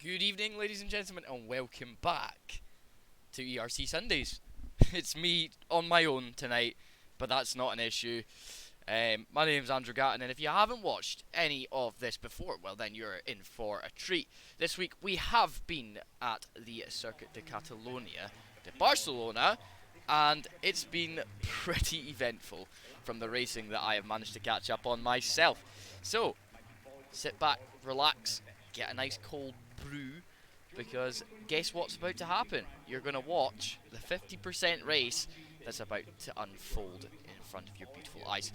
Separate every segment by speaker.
Speaker 1: Good evening, ladies and gentlemen, and welcome back to ERC Sundays. It's me on my own tonight, but that's not an issue. My name's Andrew Gatton, and if you haven't watched any of this before, well then you're in for a treat. This week we have been at the Circuit de Catalunya de Barcelona, and it's been pretty eventful from the racing that I have managed to catch up on myself. So, sit back, relax, get a nice cold brew, because guess what's about to happen? You're going to watch the 50% race that's about to unfold in front of your beautiful eyes.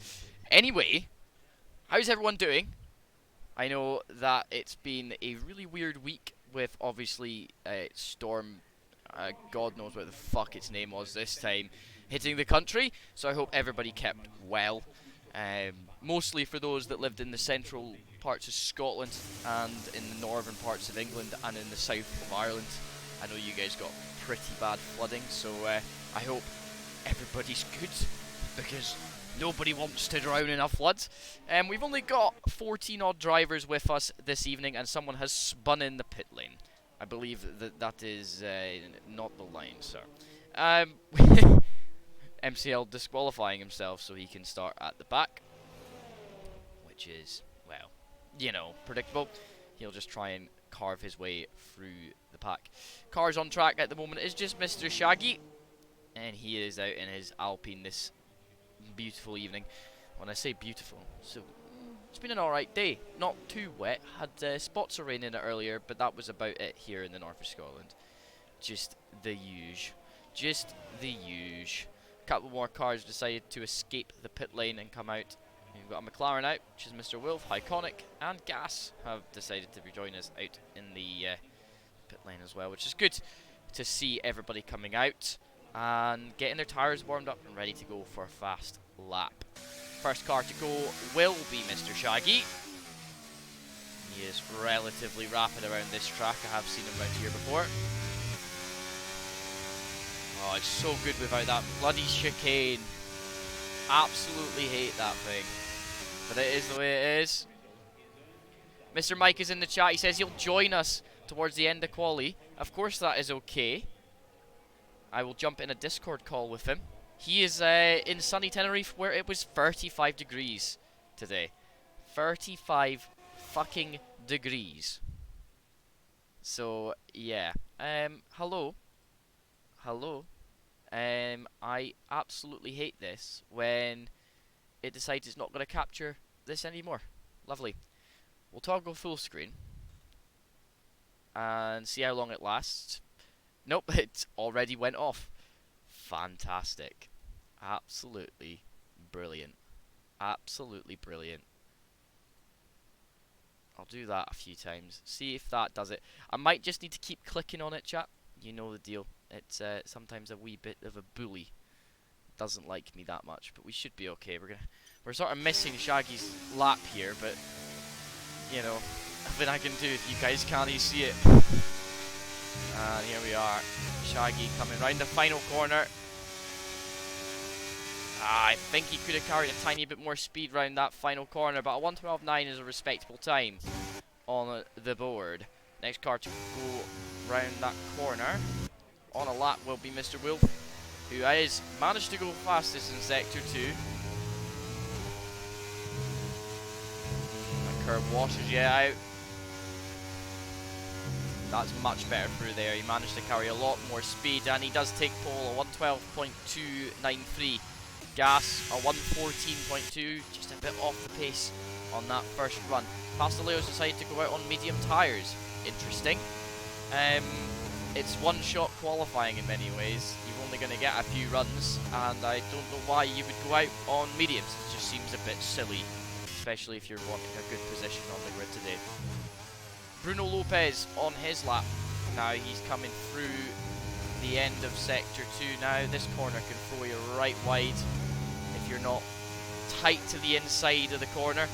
Speaker 1: Anyway, how's everyone doing? I know that it's been a really weird week with obviously Storm, God knows what the fuck its name was this time, hitting the country, so I hope everybody kept well. Mostly for those that lived in the central parts of Scotland and in the northern parts of England and in the south of Ireland. I know you guys got pretty bad flooding, so I hope everybody's good, because nobody wants to drown in a flood. We've only got 14 odd drivers with us this evening, and someone has spun in the pit lane. I believe that is not the line, sir. MCL disqualifying himself so he can start at the back, which is, well, you know, predictable. He'll just try and carve his way through the pack. Cars on track at the moment is just Mr. Shaggy, and he is out in his Alpine this beautiful evening. When I say beautiful, so it's been an alright day. Not too wet. Had spots of rain in it earlier, but that was about it here in the north of Scotland. Just the huge. Just the huge. A couple more cars decided to escape the pit lane and come out. We've got a McLaren out, which is Mr. Wolf, Iconic, and Gas have decided to join us out in the pit lane as well, which is good to see everybody coming out and getting their tyres warmed up and ready to go for a fast lap. First car to go will be Mr. Shaggy. He is relatively rapid around this track. I have seen him around here before. Oh, it's so good without that bloody chicane. Absolutely hate that thing. But it is the way it is. Mr. Mike is in the chat. He says he'll join us towards the end of quali. Of course that is okay. I will jump in a Discord call with him. He is in sunny Tenerife, where it was 35 degrees today. 35 fucking degrees. So, yeah. Hello. Hello. I absolutely hate this when it decides it's not going to capture this anymore. Lovely. We'll toggle full screen and see how long it lasts. Nope, it already went off. Fantastic. Absolutely brilliant. Absolutely brilliant. I'll do that a few times. See if that does it. I might just need to keep clicking on it, chat. You know the deal. It's sometimes a wee bit of a bully. Doesn't like me that much, but we should be okay. We're sort of missing Shaggy's lap here, but you know, nothing I can do if you guys can't see it. And here we are, Shaggy coming round the final corner. I think he could have carried a tiny bit more speed round that final corner, but a 1:12.9 is a respectable time on the board. Next car to go round that corner on a lap will be Mr. Wolf, who has managed to go fastest in Sector 2. That curb washes you out. That's much better through there. He managed to carry a lot more speed, and he does take pole, a 1:12.293 gas, a 1:14.2, just a bit off the pace on that first run. Pasteleo's decided to go out on medium tyres. Interesting. It's one-shot qualifying in many ways. You're only going to get a few runs, and I don't know why you would go out on mediums. It just seems a bit silly, especially if you're wanting a good position on the grid today. Bruno Lopez on his lap. Now he's coming through the end of sector 2 now. This corner can throw you right wide if you're not tight to the inside of the corner.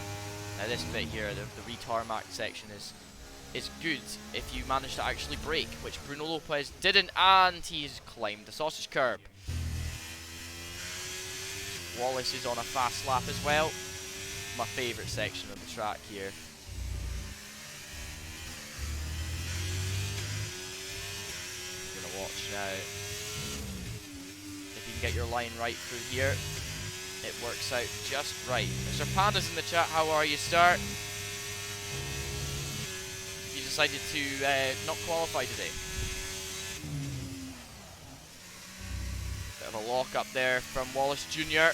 Speaker 1: Now this bit here, the retarmac section is good if you manage to actually brake, which Bruno Lopez didn't, and he's climbed the sausage curb. Wallace is on a fast lap as well. My favourite section of the track here. I'm gonna watch now. If you can get your line right through here, it works out just right. Mr. Panda's in the chat. How are you, Star? You decided to not qualify today. Bit of a lock up there from Wallace Jr.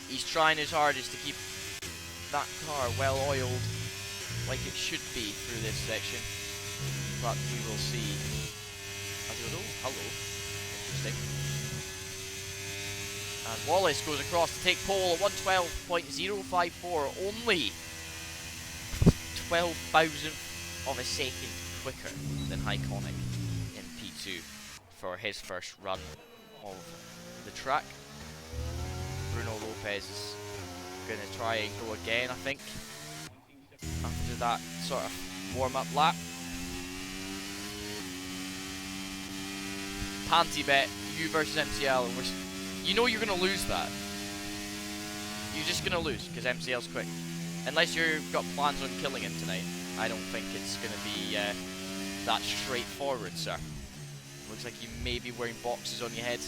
Speaker 1: He's trying his hardest to keep that car well oiled, like it should be through this section. But we will see. Hello. Interesting. And Wallace goes across to take pole at 112.054, only 12 thousandth of a second quicker than Iconic in P2 for his first run of the track. Bruno Lopez is going to try and go again, I think, after that sort of warm-up lap. Panty bet, you versus MCL, and you know you're going to lose that. You're just going to lose, because MCL's quick. Unless you've got plans on killing him tonight, I don't think it's going to be that straightforward, sir. Looks like you may be wearing boxes on your head.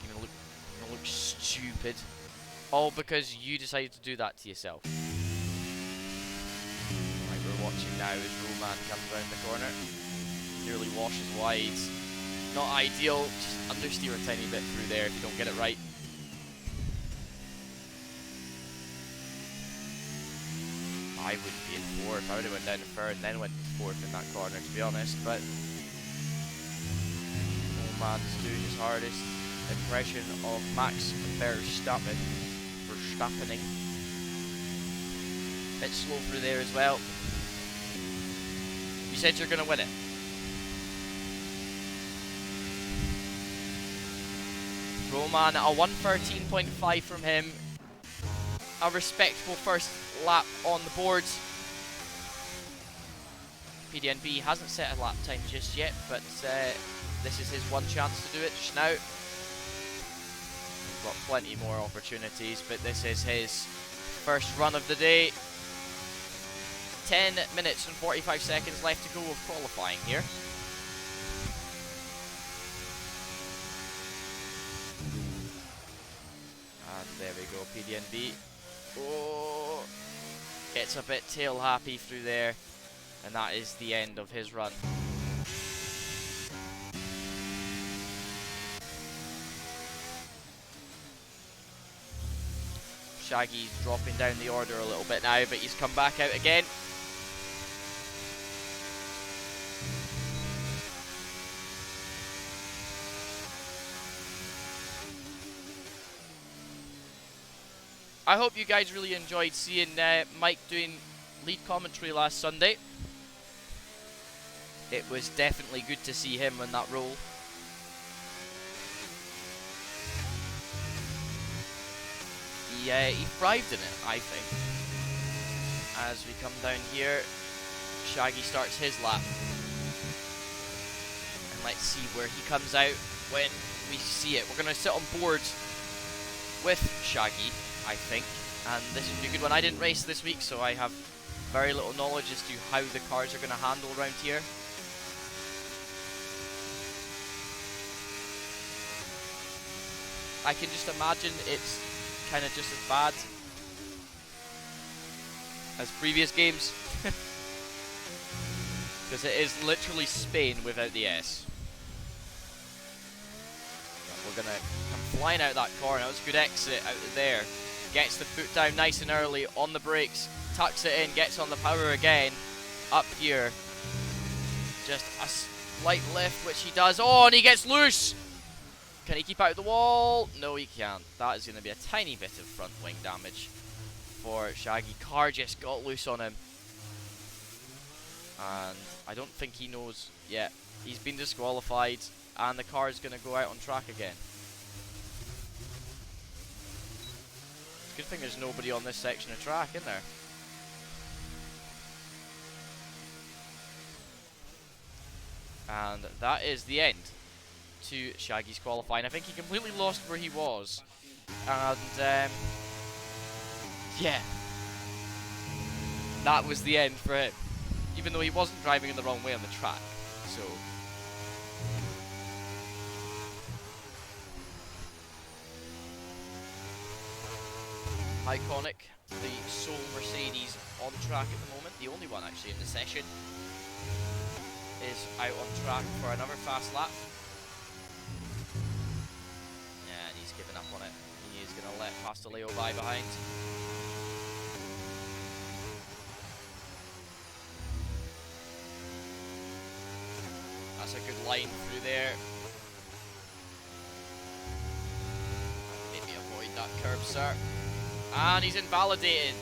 Speaker 1: You're going to look stupid. All because you decided to do that to yourself. Right, we're watching now as Roman comes around the corner. Nearly washes wide. Not ideal, just understeer a tiny bit through there if you don't get it right. I wouldn't be in fourth. I would have went down to third and then went to fourth in that corner, to be honest. But Roman's doing his hardest. Impression of Max Verstappening. Bit slow through there as well. You said you're going to win it. Roman, a 113.5 from him. A respectable first lap on the boards. PDNB hasn't set a lap time just yet, but this is his one chance to do it just now. We've got plenty more opportunities, but this is his first run of the day. 10 minutes and 45 seconds left to go of qualifying here. And there we go, PDNB. Oh, gets a bit tail happy through there, and that is the end of his run. Shaggy's dropping down the order a little bit now, but he's come back out again. I hope you guys really enjoyed seeing Mike doing lead commentary last Sunday. It was definitely good to see him in that role. He thrived in it, I think. As we come down here, Shaggy starts his lap. And let's see where he comes out when we see it. We're going to sit on board with Shaggy, I think, and this is a good one. I didn't race this week, so I have very little knowledge as to how the cars are going to handle around here. I can just imagine it's kind of just as bad as previous games, because it is literally Spain without the S. going to come flying out that corner. That was a good exit out of there. Gets the foot down nice and early on the brakes. Tucks it in, gets on the power again. Up here. Just a slight lift, which he does. Oh, and he gets loose! Can he keep out the wall? No, he can't. That is going to be a tiny bit of front wing damage for Shaggy. Car just got loose on him. And I don't think he knows yet. He's been disqualified, and the car is going to go out on track again. Good thing there's nobody on this section of track, isn't there? And that is the end to Shaggy's qualifying. I think he completely lost where he was. And, yeah. That was the end for him. Even though he wasn't driving in the wrong way on the track. So... Iconic, the sole Mercedes on track at the moment. The only one actually in the session. Is out on track for another fast lap. Yeah, and he's given up on it. He is going to let Pasteleo by behind. That's a good line through there. Maybe avoid that curb, sir. And he's invalidated.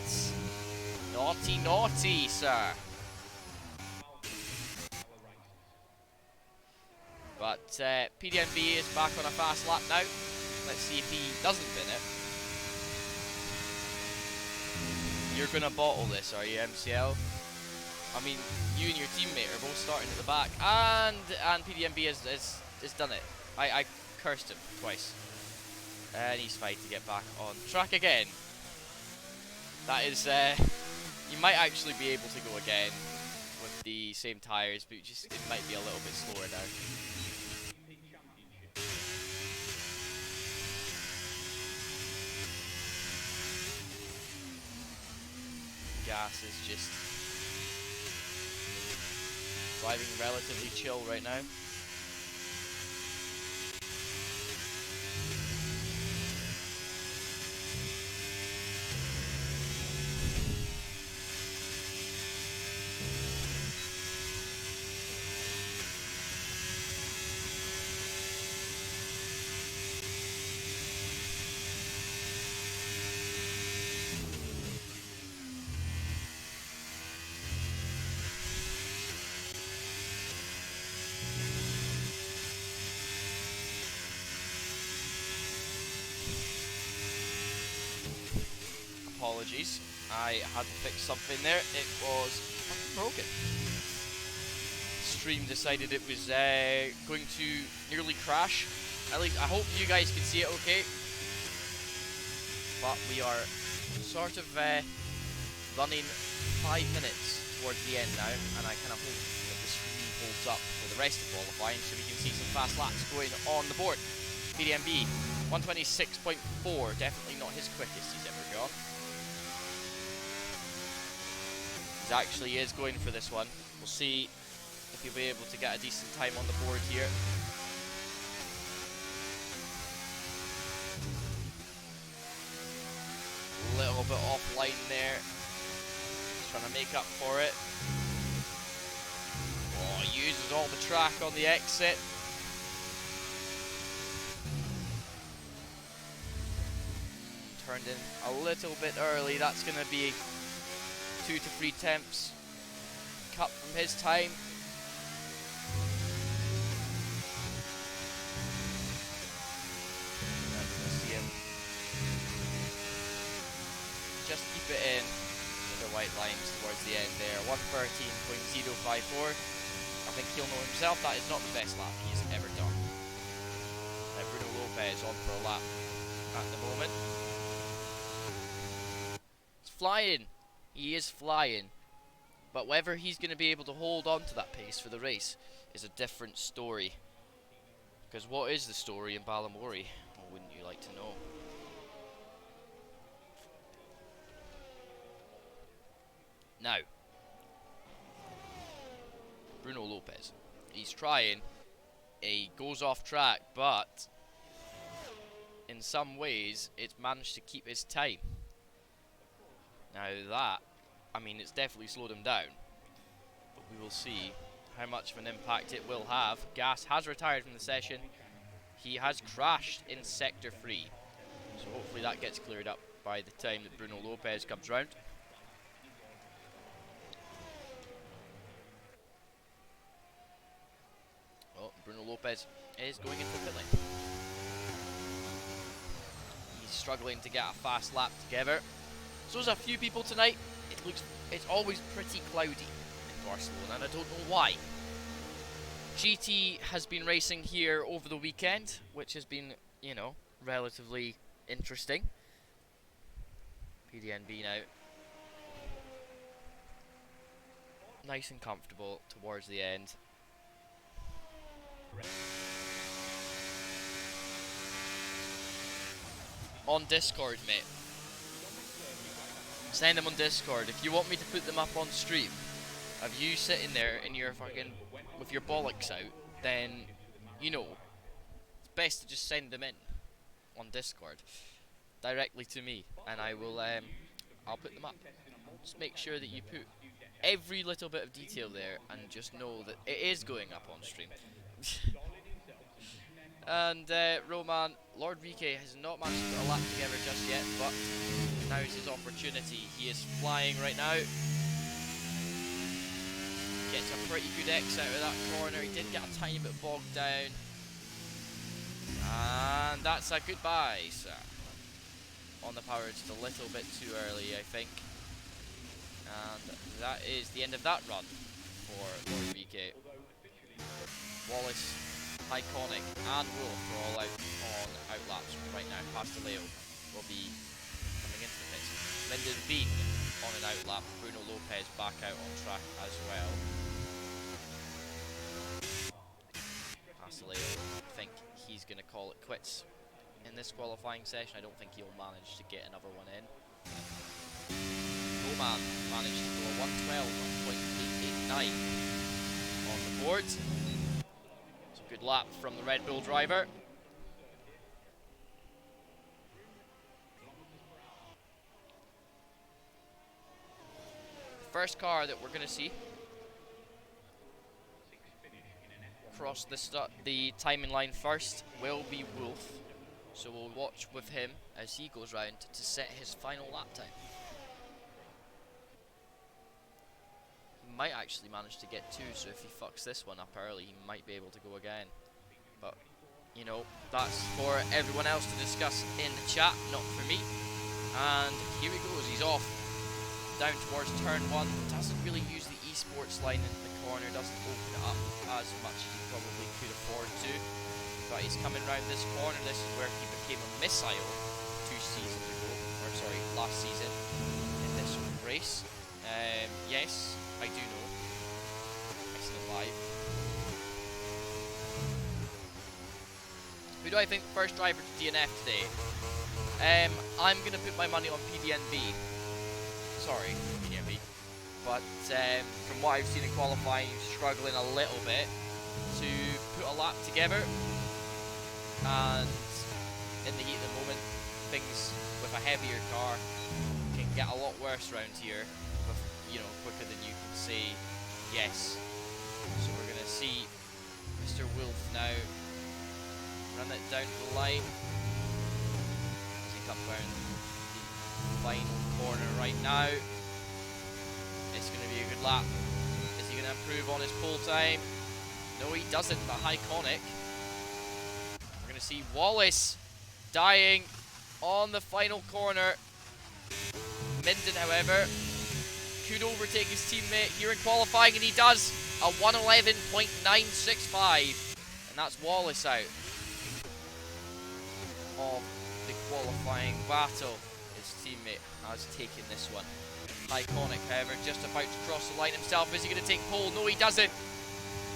Speaker 1: Naughty, naughty, sir. But PDMB is back on a fast lap now. Let's see if he doesn't win it. You're going to bottle this, are you, MCL? I mean, you and your teammate are both starting at the back. And PDMB has done it. I cursed him twice. And he's fine to get back on track again. That is... you might actually be able to go again with the same tyres, but it might be a little bit slower now. Gas is just driving relatively chill right now. Apologies, I had to fix something there. It was broken. Stream decided it was going to nearly crash. At least I hope you guys can see it okay. But we are sort of running 5 minutes towards the end now, and I kind of hope that the stream holds up for the rest of qualifying so we can see some fast laps going on the board. PDMB 126.4, definitely not his quickest he's ever gone. He actually is going for this one. We'll see if he'll be able to get a decent time on the board here. A little bit offline there. Trying to make up for it. Oh, he uses all the track on the exit. Turned in a little bit early. That's going to be 2 to 3 tenths cut from his time. See him just keep it in with the white lines towards the end there. 113.054. I think he'll know himself that is not the best lap he's ever done. Bruno Lopez on for a lap at the moment. He's flying. He is flying, but whether he's going to be able to hold on to that pace for the race is a different story. Because what is the story in Ballymorey? Well, wouldn't you like to know? Now, Bruno Lopez. He's trying. He goes off track, but in some ways, it's managed to keep his time. Now that, I mean, it's definitely slowed him down. But we will see how much of an impact it will have. Gas has retired from the session. He has crashed in Sector 3. So hopefully that gets cleared up by the time that Bruno Lopez comes round. Oh, Bruno Lopez is going into the pit lane. He's struggling to get a fast lap together. So there's a few people tonight. It's always pretty cloudy in Barcelona, and I don't know why. GT has been racing here over the weekend, which has been, you know, relatively interesting. PDNB now. Nice and comfortable towards the end. On Discord, mate. Send them on Discord. If you want me to put them up on stream, of you sitting there in your fucking, with your bollocks out, then, you know, it's best to just send them in on Discord directly to me, and I will, I'll put them up. Just make sure that you put every little bit of detail there, and just know that it is going up on stream. And Roman, Lord VK has not managed to put a lap together just yet, but now is his opportunity. He is flying right now. Gets a pretty good X out of that corner. He did get a tiny bit bogged down. And that's a goodbye, sir. On the power, just a little bit too early, I think. And that is the end of that run for Lord VK. Wallace, Iconic, and Wolf are all out on outlaps right now. Pasteleo will be coming into the pits. Lyndon Bean on an outlap. Bruno Lopez back out on track as well. Pasteleo, I think he's going to call it quits in this qualifying session. I don't think he'll manage to get another one in. Roman managed to go a 112.889 on the board. It's a good lap from the Red Bull driver. The first car that we're going to see cross the timing line first will be Wolf. So we'll watch with him as he goes round to set his final lap time. He might actually manage to get two, so if he fucks this one up early, he might be able to go again. But, you know, that's for everyone else to discuss in the chat, not for me. And here he goes, he's off down towards turn 1. Doesn't really use the esports line in the corner, doesn't open it up as much as he probably could afford to. But he's coming round this corner. This is where he became a missile 2 seasons ago, or sorry, last season in this race. Yes, I do know. I see it live. Who do I think first driver to DNF today? I'm gonna put my money on PDNB. Sorry, PDNB. But from what I've seen in qualifying, he's struggling a little bit to put a lap together. And in the heat of the moment, things with a heavier car can get a lot worse around here, with, you know, quicker than you can say yes. So we're going to see Mr. Wolf now run it down the line as he comes around the final corner right now. It's going to be a good lap. Is he going to improve on his pole time? No, he doesn't, but Iconic. To see Wallace dying on the final corner. Minden, however, could overtake his teammate here in qualifying, and he does a 111.965, and that's Wallace out of the qualifying battle. His teammate has taken this one. Iconic, however, just about to cross the line himself. Is he going to take pole? No, he doesn't.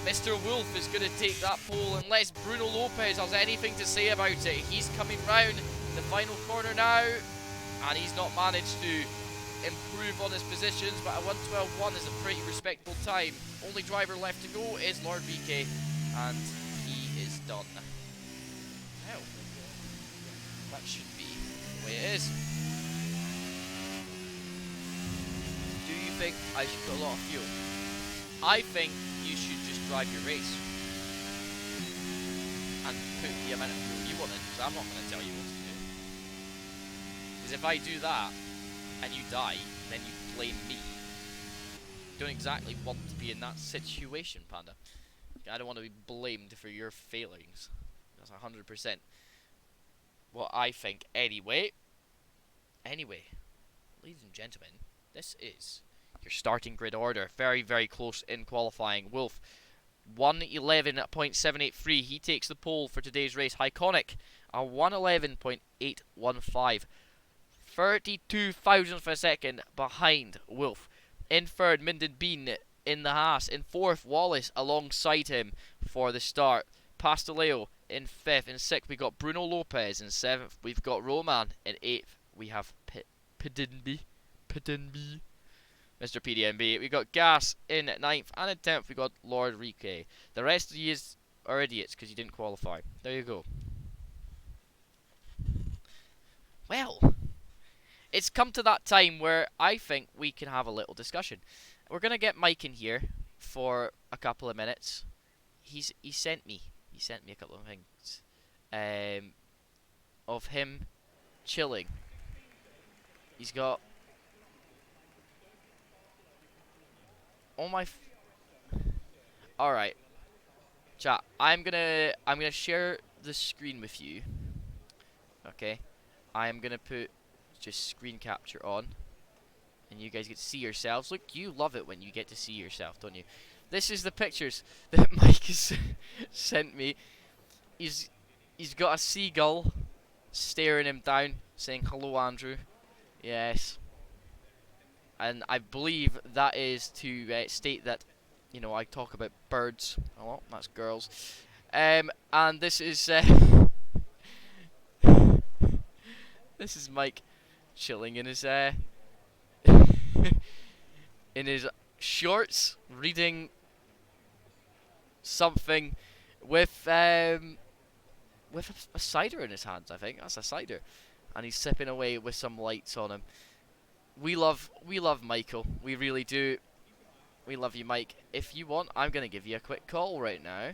Speaker 1: Mr. Wolf is going to take that pole unless Bruno Lopez has anything to say about it. He's coming round the final corner now, and he's not managed to improve on his positions, but a 112.1 is a pretty respectable time. Only driver left to go is Lord VK, and he is done. Now, that should be the way it is. Do you think I should put a lot of fuel? I think you should just drive your race and put the amount of fuel you want in, because I'm not going to tell you what to do. Because if I do that and you die, then you blame me. Don't exactly want to be in that situation, Panda. I don't want to be blamed for your failings. That's 100% what I think anyway. Anyway, ladies and gentlemen, this is your starting grid order. Very, very close in qualifying. Wolf, 111.783. He takes the pole for today's race. Iconic, a 111.815. 32 thousandths of a second behind Wolf. In third, Minden Bean in the Haas. In fourth, Wallace alongside him for the start. Pasteleo in fifth. In sixth, we got Bruno Lopez. In seventh, we've got Roman. In eighth, we have Pidinby. Mr. PDMB. We got Gas in ninth. And in 10th, we got Lord Rike. The rest of you are idiots because you didn't qualify. There you go. Well, it's come to that time where I think we can have a little discussion. We're going to get Mike in here for a couple of minutes. He sent me a couple of things of him chilling. He's got all right, chat. I'm gonna share the screen with you. Okay, I'm gonna put just screen capture on, and you guys get to see yourselves. Look, you love it when you get to see yourself, don't you? This is the pictures that Mike has sent me. He's got a seagull staring him down, saying hello, Andrew. Yes. And I believe that is to state that, you know, I talk about birds a lot. That's girls. And this is this is Mike chilling in his in his shorts, reading something with a cider in his hands. I think that's a cider, and he's sipping away with some lights on him. We love Michael. We really do. We love you, Mike. If you want, I'm gonna give you a quick call right now.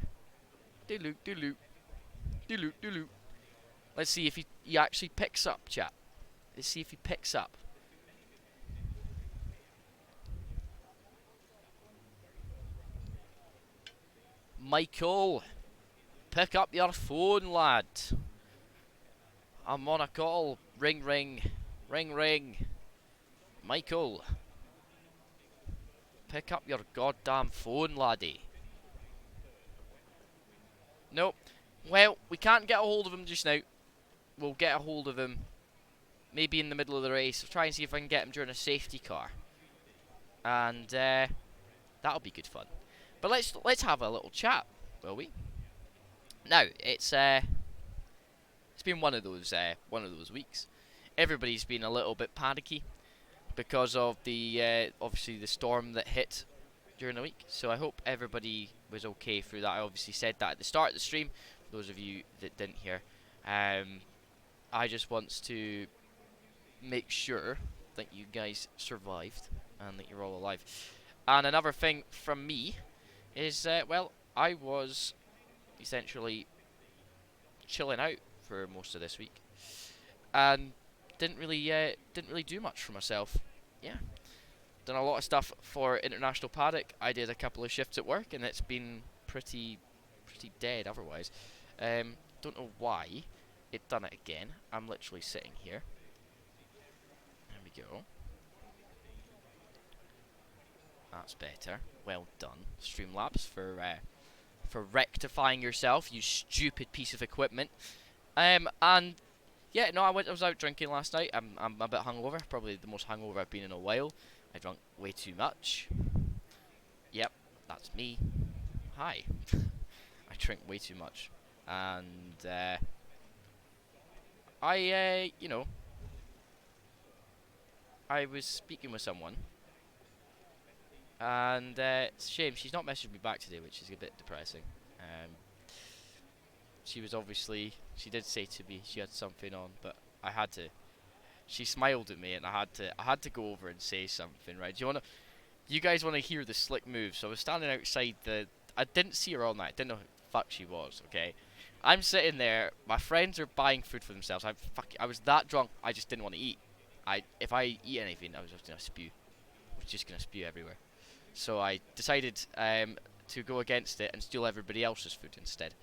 Speaker 1: Dooloop. Let's see if he actually picks up, chat. Let's see if he picks up. Michael, pick up your phone, lad. I'm on a call. Ring. Michael, pick up your goddamn phone, laddie. Nope. Well, we can't get a hold of him just now. We'll get a hold of him maybe in the middle of the race. I'll try and see if I can get him during a safety car. And that'll be good fun. But let's have a little chat, will we? Now, it's been one of those weeks. Everybody's been a little bit panicky because of the obviously the storm that hit during the week. So I hope everybody was okay through that. I obviously said that at the start of the stream. For those of you that didn't hear, I just want to make sure that you guys survived and that you're all alive. And another thing from me is, well, I was essentially chilling out for most of this week, and didn't really do much for myself. Yeah, done a lot of stuff for International Paddock. I did a couple of shifts at work, and it's been pretty dead otherwise. Don't know why it done it again. I'm literally sitting here. There we go. That's better. Well done, Streamlabs, for rectifying yourself, you stupid piece of equipment. And yeah, no, I was out drinking last night. I'm a bit hungover, probably the most hungover I've been in a while. I drank way too much. Yep, that's me. Hi. I drink way too much, and you know, I was speaking with someone, and it's a shame she's not messaged me back today, which is a bit depressing. she was obviously, she did say to me she had something on, but I had to. She smiled at me, and I had to go over and say something, right? You guys wanna hear the slick move? So I was standing outside I didn't see her all night. I didn't know who the fuck she was. Okay, I'm sitting there. My friends are buying food for themselves. I was that drunk. I just didn't want to eat. If I eat anything, I was just gonna spew. I was just gonna spew everywhere. So I decided to go against it and steal everybody else's food instead.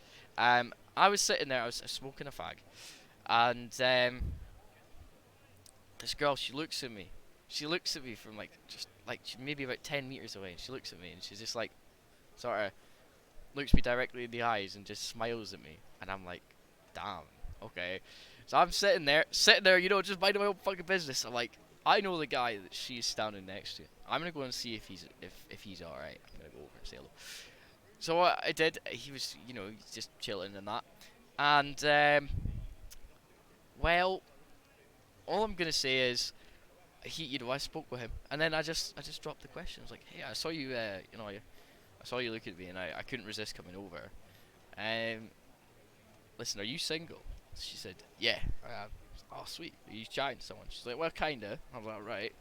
Speaker 1: I was sitting there. I was smoking a fag, and this girl, she looks at me. She looks at me from maybe about 10 meters away, and she looks at me, and she's just like, sort of looks me directly in the eyes and just smiles at me, and I'm like, damn, okay. So I'm sitting there, just minding my own fucking business. I'm like, I know the guy that she's standing next to. I'm gonna go and see if he's all right. I'm gonna go over and say hello. So what I did, he was, he's just chilling and that, and well, all I'm gonna say is, I spoke with him, and then I just dropped the question. I was like, hey, I saw you, I saw you look at me, and I couldn't resist coming over. Listen, are you single? She said, yeah, I am. Oh, sweet. Are you chatting to someone? She's like, well, kinda. I was like, right.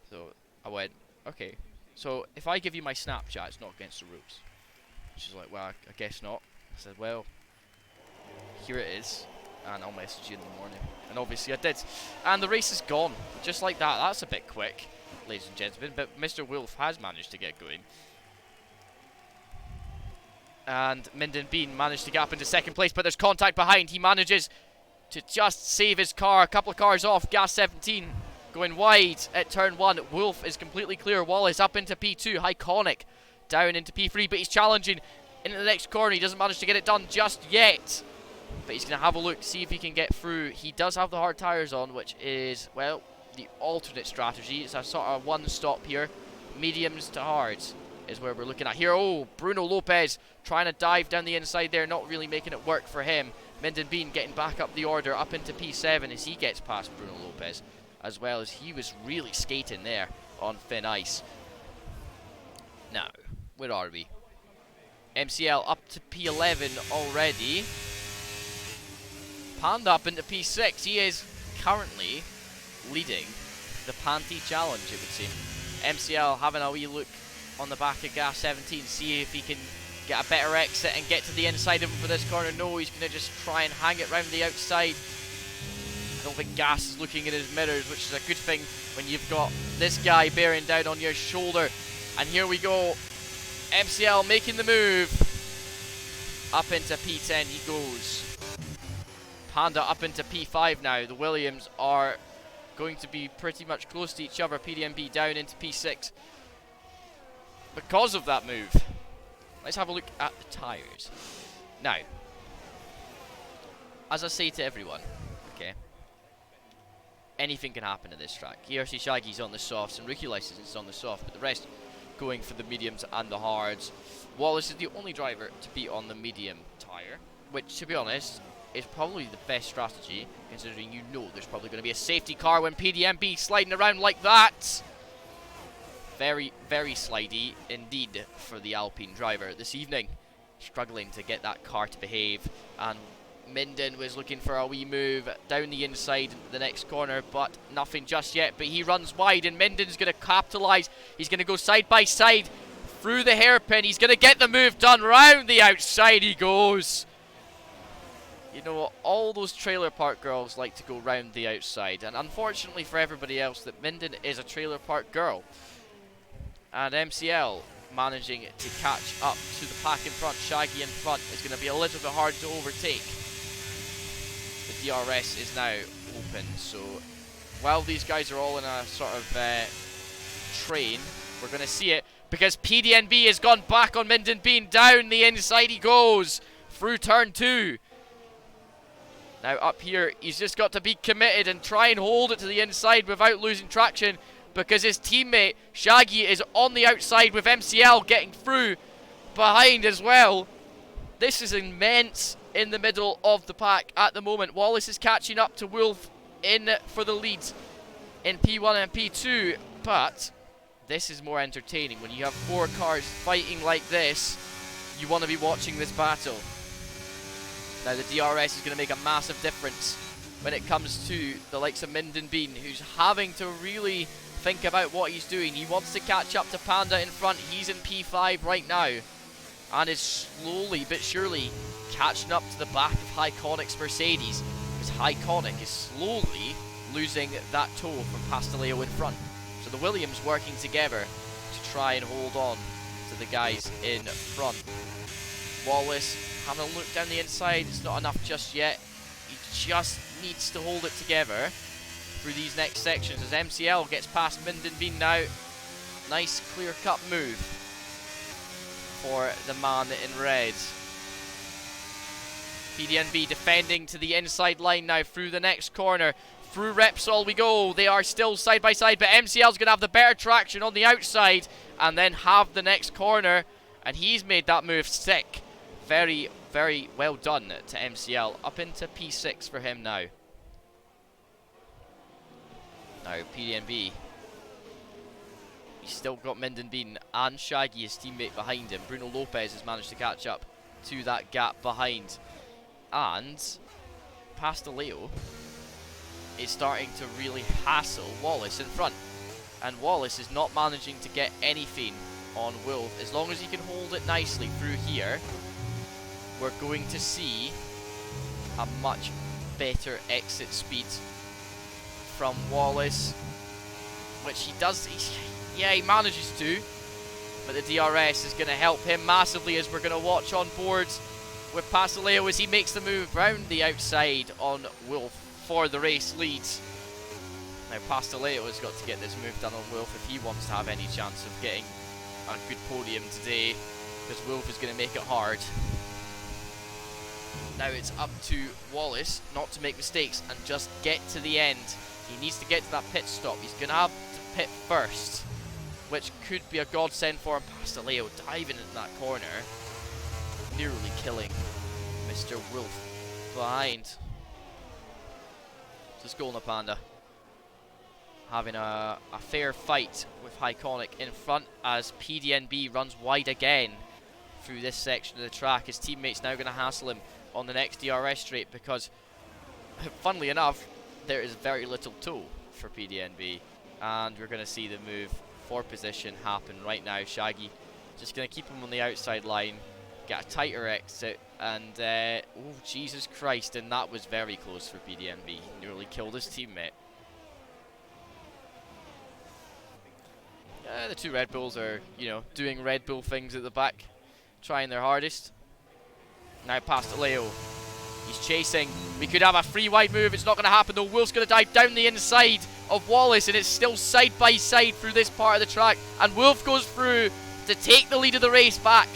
Speaker 1: So I went, okay. So if I give you my Snapchat, it's not against the rules. She's like, well, I guess not. I said, well, here it is, and I'll message you in the morning. And obviously I did. And the race is gone. Just like that. That's a bit quick, ladies and gentlemen. But Mr. Wolf has managed to get going. And Minden Bean managed to get up into second place, but there's contact behind. He manages to just save his car. A couple of cars off. Gas 17 going wide at turn 1. Wolf is completely clear. Wallace up into P2. Iconic down into P3, but he's challenging into the next corner. He doesn't manage to get it done just yet. But he's going to have a look, see if he can get through. He does have the hard tyres on, which is, well, the alternate strategy. It's a sort of one stop here. Mediums to hards is where we're looking at here. Oh, Bruno Lopez trying to dive down the inside there, not really making it work for him. Minden Bean getting back up the order, up into P7 as he gets past Bruno Lopez, as well as he was really skating there on thin ice. Now, where are we? MCL up to P11 already. Panda up into P6. He is currently leading the Panty Challenge, it would seem. MCL having a wee look on the back of Gas 17, see if he can get a better exit and get to the inside of him for this corner. No, he's going to just try and hang it round the outside. I don't think Gas is looking in his mirrors, which is a good thing when you've got this guy bearing down on your shoulder. And here we go. MCL making the move. Up into P10 he goes. Panda up into P5 now. The Williams are going to be pretty much close to each other. PDMB down into P6 because of that move. Let's have a look at the tyres. Now, as I say to everyone, okay, anything can happen at this track. ERC Shaggy's on the softs and Rookie License is on the soft, but the rest going for the mediums and the hards. Wallace is the only driver to be on the medium tyre, which, to be honest, is probably the best strategy, considering there's probably going to be a safety car when PDMB sliding around like that. Very, very slidey indeed for the Alpine driver this evening. Struggling to get that car to behave. And Minden was looking for a wee move down the inside into the next corner, but nothing just yet. But he runs wide, and Minden's going to capitalise. He's going to go side by side through the hairpin. He's going to get the move done. Round the outside he goes. You know, all those trailer park girls like to go round the outside. And unfortunately for everybody else, that Minden is a trailer park girl. And MCL managing to catch up to the pack in front. Shaggy in front is going to be a little bit hard to overtake. The DRS is now open, so while these guys are all in a sort of train, we're going to see it, because PDNB has gone back on Minden Bean. Down the inside he goes through turn 2. Now up here, he's just got to be committed and try and hold it to the inside without losing traction, because his teammate Shaggy is on the outside with MCL getting through behind as well. This is immense in the middle of the pack at the moment. Wallace is catching up to Wolf in for the lead in P1 and P2, but this is more entertaining. When you have 4 cars fighting like this, you want to be watching this battle. Now the DRS is going to make a massive difference when it comes to the likes of Minden Bean, who's having to really think about what he's doing. He wants to catch up to Panda in front. He's in P5 right now and is slowly but surely catching up to the back of Hyconic's Mercedes, because Hyconic is slowly losing that toe from Pasteleo in front. So the Williams working together to try and hold on to the guys in front. Wallace having a look down the inside. It's not enough just yet. He just needs to hold it together through these next sections as MCL gets past Minden Bean now. Nice clear-cut move for the man in red. PDNB defending to the inside line now through the next corner. Through Repsol we go. They are still side by side, but MCL's going to have the better traction on the outside and then have the next corner. And he's made that move sick. Very, very well done to MCL. Up into P6 for him now. Now PDNB. He's still got Minden Bean and Shaggy, his teammate, behind him. Bruno Lopez has managed to catch up to that gap behind. And Pasteleo is starting to really hassle Wallace in front. And Wallace is not managing to get anything on Wolf. As long as he can hold it nicely through here, we're going to see a much better exit speed from Wallace, which he does. Yeah, he manages to, but the DRS is going to help him massively, as we're going to watch on boards with Pasteleo as he makes the move round the outside on Wolf for the race leads. Now Pasteleo has got to get this move done on Wolf if he wants to have any chance of getting a good podium today, because Wolf is going to make it hard. Now it's up to Wallace not to make mistakes and just get to the end. He needs to get to that pit stop. He's going to have to pit first, which could be a godsend for him. Pasteleo diving in that corner, nearly killing Mr. Wolf behind. Just going to Panda. Having a fair fight with Hyconic in front as PDNB runs wide again through this section of the track. His teammate's now going to hassle him on the next DRS straight because, funnily enough, there is very little toe for PDNB. And we're going to see the move for position happen right now. Shaggy just going to keep him on the outside line, get a tighter exit, and oh Jesus Christ, and that was very close for PDNB. He nearly killed his teammate. The two Red Bulls are, you know, doing Red Bull things at the back, trying their hardest. Now Pasteleo, he's chasing. We could have a free wide move. It's not going to happen though. Wolf's going to dive down the inside of Wallace, and it's still side by side through this part of the track. And Wolf goes through to take the lead of the race back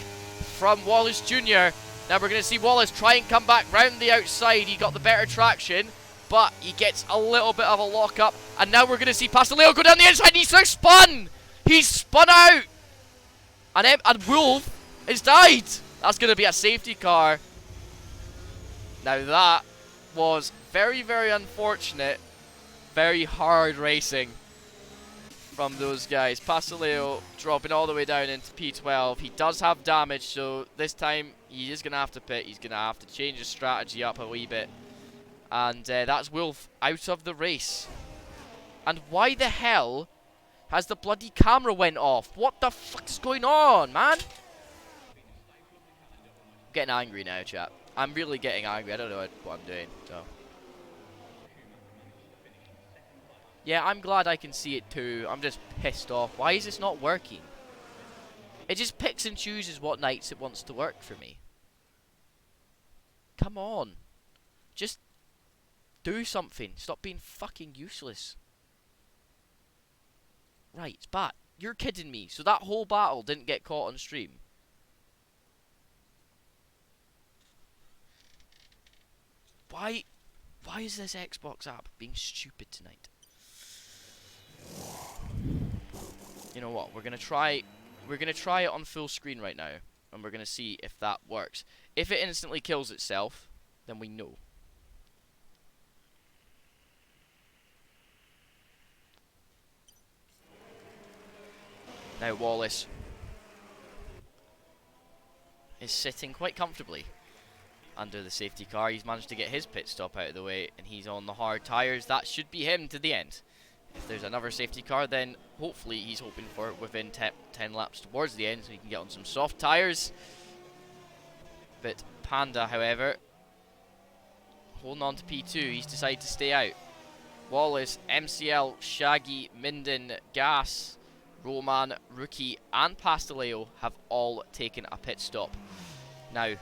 Speaker 1: from Wallace Jr. Now we're going to see Wallace try and come back round the outside. He got the better traction, but he gets a little bit of a lock up. And now we're going to see Pasteleo go down the inside. He's now spun. He's spun out. And Wolf has died. That's going to be a safety car. Now that was very, very unfortunate. Very hard racing from those guys. Pasteleo dropping all the way down into P12. He does have damage, so this time he is going to have to pit. He's going to have to change his strategy up a wee bit. And that's Wolf out of the race. And why the hell has the bloody camera went off? What the fuck is going on, man? I'm getting angry now, chat. I'm really getting angry. I don't know what I'm doing, so. Yeah, I'm glad I can see it too. I'm just pissed off. Why is this not working? It just picks and chooses what nights it wants to work for me. Come on. Just do something. Stop being fucking useless. Right, it's back. You're kidding me. So that whole battle didn't get caught on stream. Why is this Xbox app being stupid tonight? You know what? We're gonna try it on full screen right now, and we're gonna see if that works. If it instantly kills itself, then we know. Now Wallace is sitting quite comfortably under the safety car. He's managed to get his pit stop out of the way, and he's on the hard tyres. That should be him to the end. If there's another safety car, then hopefully he's hoping for it within 10 laps towards the end, so he can get on some soft tyres. But Panda, however, holding on to P2, he's decided to stay out. Wallace, MCL, Shaggy, Minden, Gas, Roman, Rookie, and Pasteleo have all taken a pit stop. Now,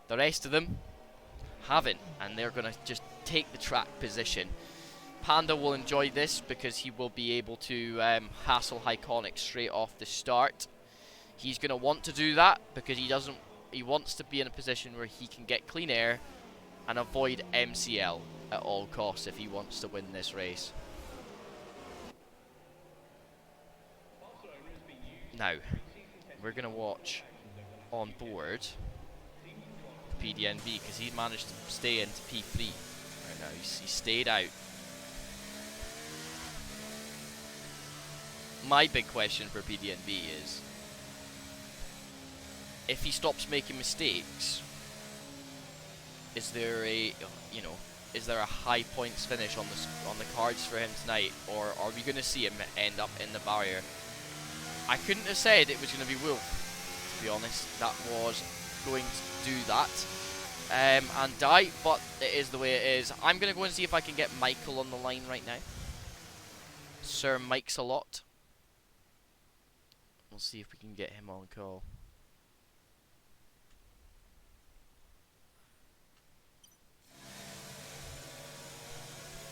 Speaker 1: the rest of them haven't, and they're going to just take the track position. Panda will enjoy this because he will be able to hassle Iconic straight off the start. He's going to want to do that because he wants to be in a position where he can get clean air and avoid MCL at all costs if he wants to win this race. Now, we're going to watch on board PDNV because he's managed to stay into P3 right now. He stayed out. My big question for PDNV is, if he stops making mistakes, is there a high points finish on the cards for him tonight, or are we going to see him end up in the barrier? I couldn't have said it was going to be Wolf, to be honest. That was going to do that and die, but it is the way it is. I'm going to go and see if I can get Michael on the line right now. Sir Mike's a lot. We'll see if we can get him on call.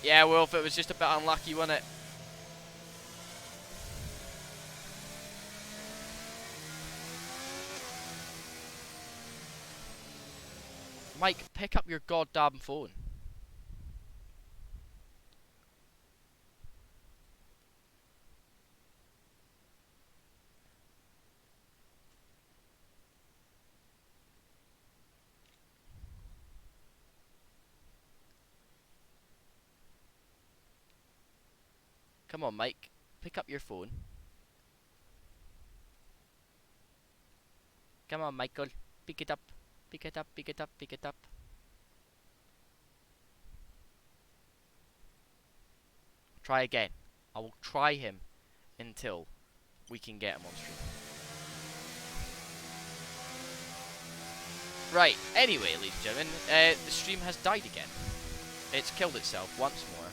Speaker 1: Yeah, Wolf, it was just a bit unlucky, wasn't it? Mike, pick up your goddamn phone. Come on, Mike. Pick up your phone. Come on, Michael. Pick it up. Pick it up, pick it up, pick it up. Try again. I will try him until we can get him on stream. Right, anyway, ladies and gentlemen, the stream has died again. It's killed itself once more.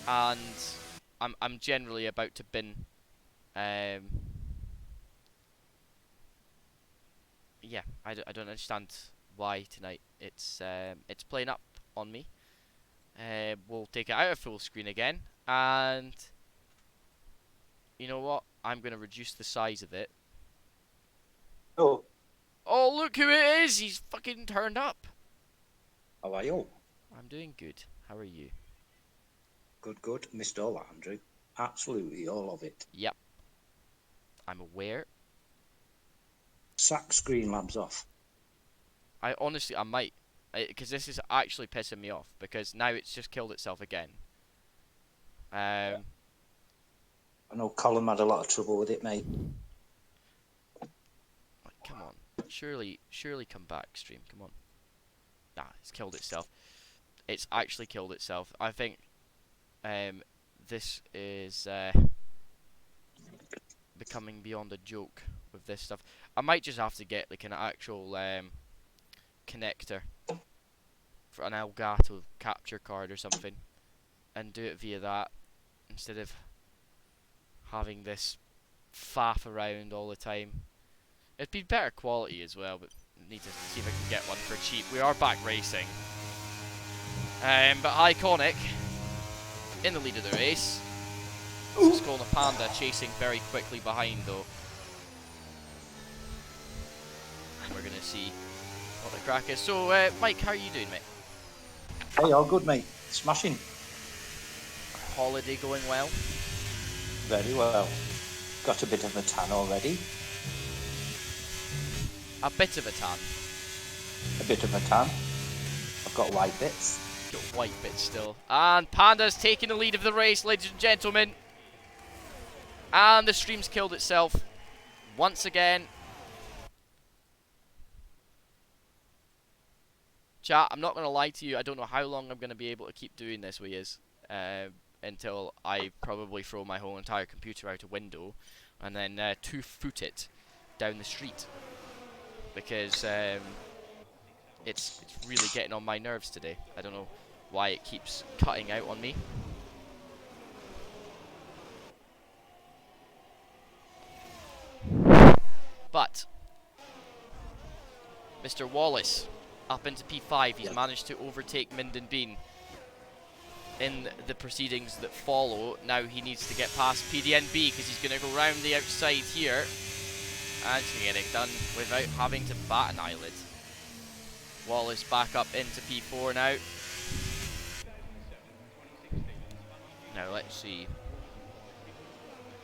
Speaker 1: And I'm generally about to bin yeah, I don't understand why tonight it's playing up on me. We'll take it out of full screen again, and you know what? I'm going to reduce the size of it.
Speaker 2: Oh.
Speaker 1: Oh, look who it is! He's fucking turned up.
Speaker 2: How are you?
Speaker 1: I'm doing good. How are you?
Speaker 2: Good, good. Missed all that, Andrew. Absolutely all of it.
Speaker 1: Yep. I'm aware.
Speaker 2: Sack Screen Labs off.
Speaker 1: I might. Because this is actually pissing me off. Because now it's just killed itself again.
Speaker 2: Yeah. I know Colin had a lot of trouble with it, mate.
Speaker 1: Come on. Surely come back, stream. Come on. Nah, it's killed itself. It's actually killed itself. I think this is becoming beyond a joke with this stuff. I might just have to get like an actual connector for an Elgato capture card or something and do it via that instead of having this faff around all the time. It'd be better quality as well, but I need to see if I can get one for cheap. We are back racing. But Iconic in the lead of the race. Skull and Panda chasing very quickly behind though. And we're gonna see what the crack is. So Mike, how are you doing, mate?
Speaker 2: Hey, all good, mate. Smashing.
Speaker 1: Holiday going well?
Speaker 2: Very well. Got a bit of a tan already.
Speaker 1: A bit of a tan?
Speaker 2: A bit of a tan. I've got white bits.
Speaker 1: Got white bits still. And Panda's taking the lead of the race, ladies and gentlemen. And the stream's killed itself once again. Chat, I'm not going to lie to you, I don't know how long I'm going to be able to keep doing this with yous, until I probably throw my whole entire computer out a window, and then 2-foot it down the street, because it's really getting on my nerves today. I don't know why it keeps cutting out on me. But Mr. Wallace up into P5, he's managed to overtake Minden Bean in the proceedings that follow. Now he needs to get past PDNB because he's going to go round the outside here and to get it done without having to bat an eyelid. Wallace back up into P4 now. Now let's see.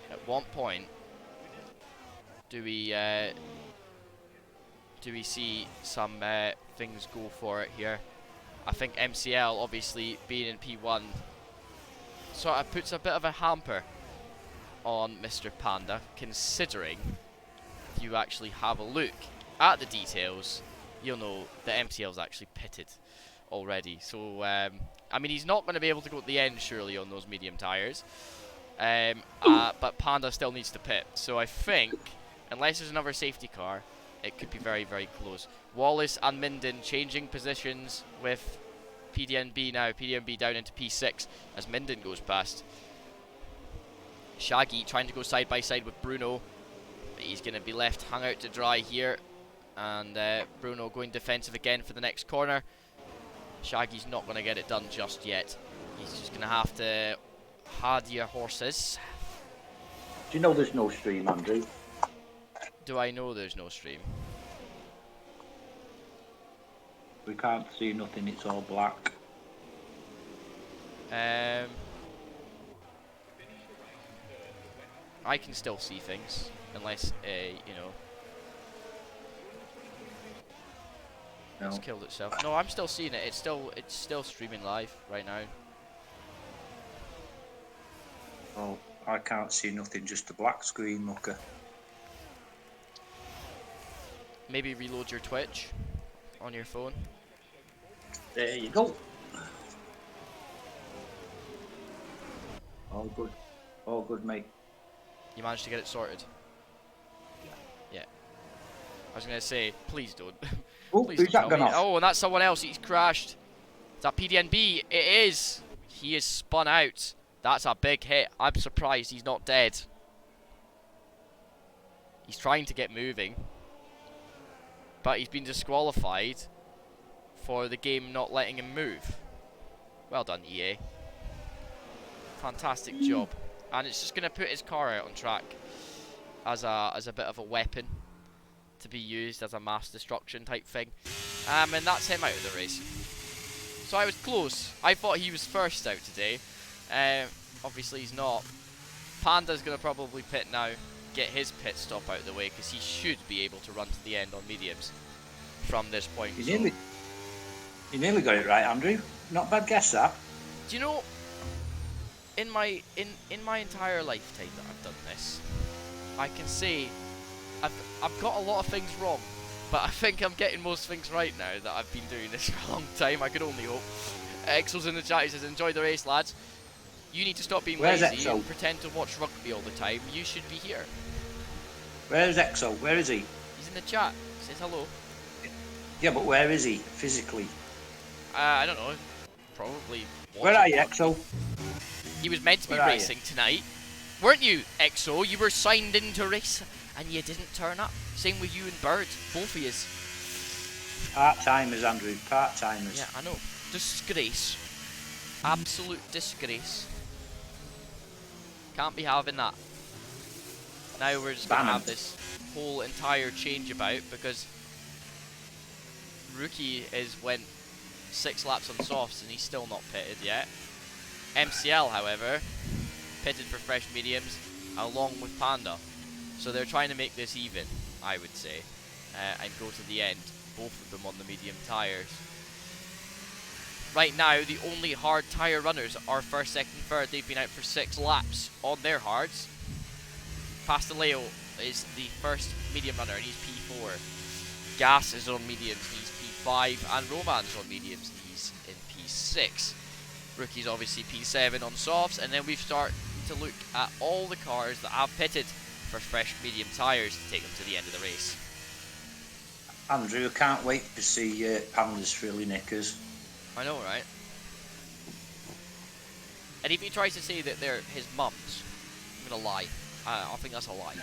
Speaker 1: At what point do we see some things go for it here? I think MCL, obviously being in P1, sort of puts a bit of a hamper on Mr. Panda, considering if you actually have a look at the details, you'll know that MCL's actually pitted already. So, I mean, he's not going to be able to go to the end, surely, on those medium tyres. But Panda still needs to pit. So I think, unless there's another safety car, it could be very, very close. Wallace and Minden changing positions with PDNB now. PDNB down into P6 as Minden goes past. Shaggy trying to go side by side with Bruno. But he's going to be left hung out to dry here. And Bruno going defensive again for the next corner. Shaggy's not going to get it done just yet. He's just going to have to hard your horses.
Speaker 2: Do you know there's no stream, Andrew?
Speaker 1: Do I know there's no stream?
Speaker 2: We can't see nothing, it's all black.
Speaker 1: I can still see things, unless, you know, it's killed itself. No, I'm still seeing it. It's still streaming live right now.
Speaker 2: Oh, I can't see nothing, just a black screen, mucker.
Speaker 1: Maybe reload your Twitch on your phone.
Speaker 2: There you go. All good. All good, mate.
Speaker 1: You managed to get it sorted? Yeah. I was going to say, please don't.
Speaker 2: Oh,
Speaker 1: Please
Speaker 2: who's
Speaker 1: don't
Speaker 2: that
Speaker 1: tell me.
Speaker 2: gone off?
Speaker 1: Oh, and that's someone else. He's crashed. Is that PDNB? It is. He is spun out. That's a big hit. I'm surprised he's not dead. He's trying to get moving. But he's been disqualified for the game not letting him move. Well done, EA. Fantastic job. And it's just going to put his car out on track as a bit of a weapon to be used as a mass destruction type thing. And that's him out of the race. So I was close. I thought he was first out today. Obviously he's not. Panda's going to probably pit now, get his pit stop out of the way, because he should be able to run to the end on mediums from this point.
Speaker 2: You nearly got it right, Andrew. Not bad guess, that.
Speaker 1: Do you know, in my entire lifetime that I've done this, I can say I've got a lot of things wrong, but I think I'm getting most things right now that I've been doing this for a long time. I could only hope. Exo's in the chat, he says, enjoy the race, lads. You need to stop being lazy and pretend to watch rugby all the time. You should be here.
Speaker 2: Where's Exo? Where is he?
Speaker 1: He's in the chat. He says hello.
Speaker 2: Yeah, but where is he physically?
Speaker 1: I don't know. Probably.
Speaker 2: Where are you, Exo?
Speaker 1: He was meant to be racing tonight. Weren't you, Exo? You were signed in to race and you didn't turn up. Same with you and Bird. Both of yous.
Speaker 2: Part-timers, Andrew. Part-timers.
Speaker 1: Yeah, I know. Disgrace. Absolute disgrace. Can't be having that. Now we're just going to have this whole entire change about because Rookie went 6 laps on softs and he's still not pitted yet. MCL, however, pitted for fresh mediums along with Panda. So they're trying to make this even, I would say, and go to the end, both of them on the medium tyres. Right now, the only hard tyre runners are first, second, third. They've been out for 6 laps on their hards. Pasteleo is the first medium runner and he's P4. Gas is on mediums and he's P5, and Romance on mediums. He's in P6. Rookie's obviously P7 on softs, and then we start to look at all the cars that have pitted for fresh medium tyres to take them to the end of the race.
Speaker 2: Andrew, I can't wait to see Panda's frilly knickers.
Speaker 1: I know, right? And if he tries to say that they're his mum's, I'm gonna lie. I think that's a lie.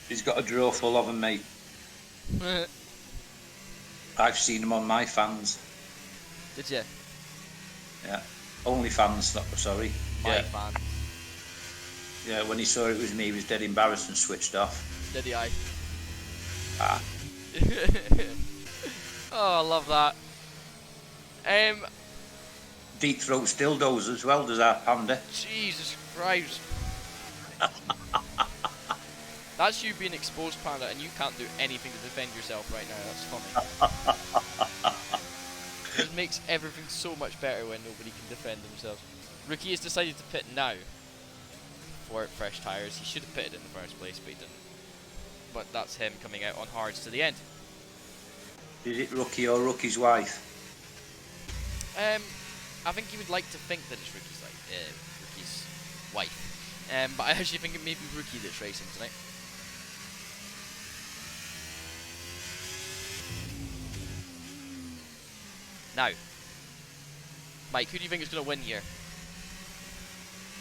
Speaker 2: He's got a drawer full of them, mate. I've seen them on my fans.
Speaker 1: Did you?
Speaker 2: Yeah. Only fans, sorry.
Speaker 1: My fan.
Speaker 2: Yeah, when he saw it was me, he was dead embarrassed and switched off.
Speaker 1: Did he?
Speaker 2: Ah.
Speaker 1: Oh, I love that.
Speaker 2: Deep throat dildos as well, does our Panda.
Speaker 1: Jesus Christ. That's you being exposed, Panda, and you can't do anything to defend yourself right now. That's funny. It makes everything so much better when nobody can defend themselves. Rookie has decided to pit now for fresh tyres. He should have pitted in the first place, but he didn't. But that's him coming out on hards to the end.
Speaker 2: Is it Rookie or Rookie's wife?
Speaker 1: I think you would like to think that it's Rookie's wife. But I actually think it may be Rookie that's racing tonight. Now, Mike, who do you think is going to win here?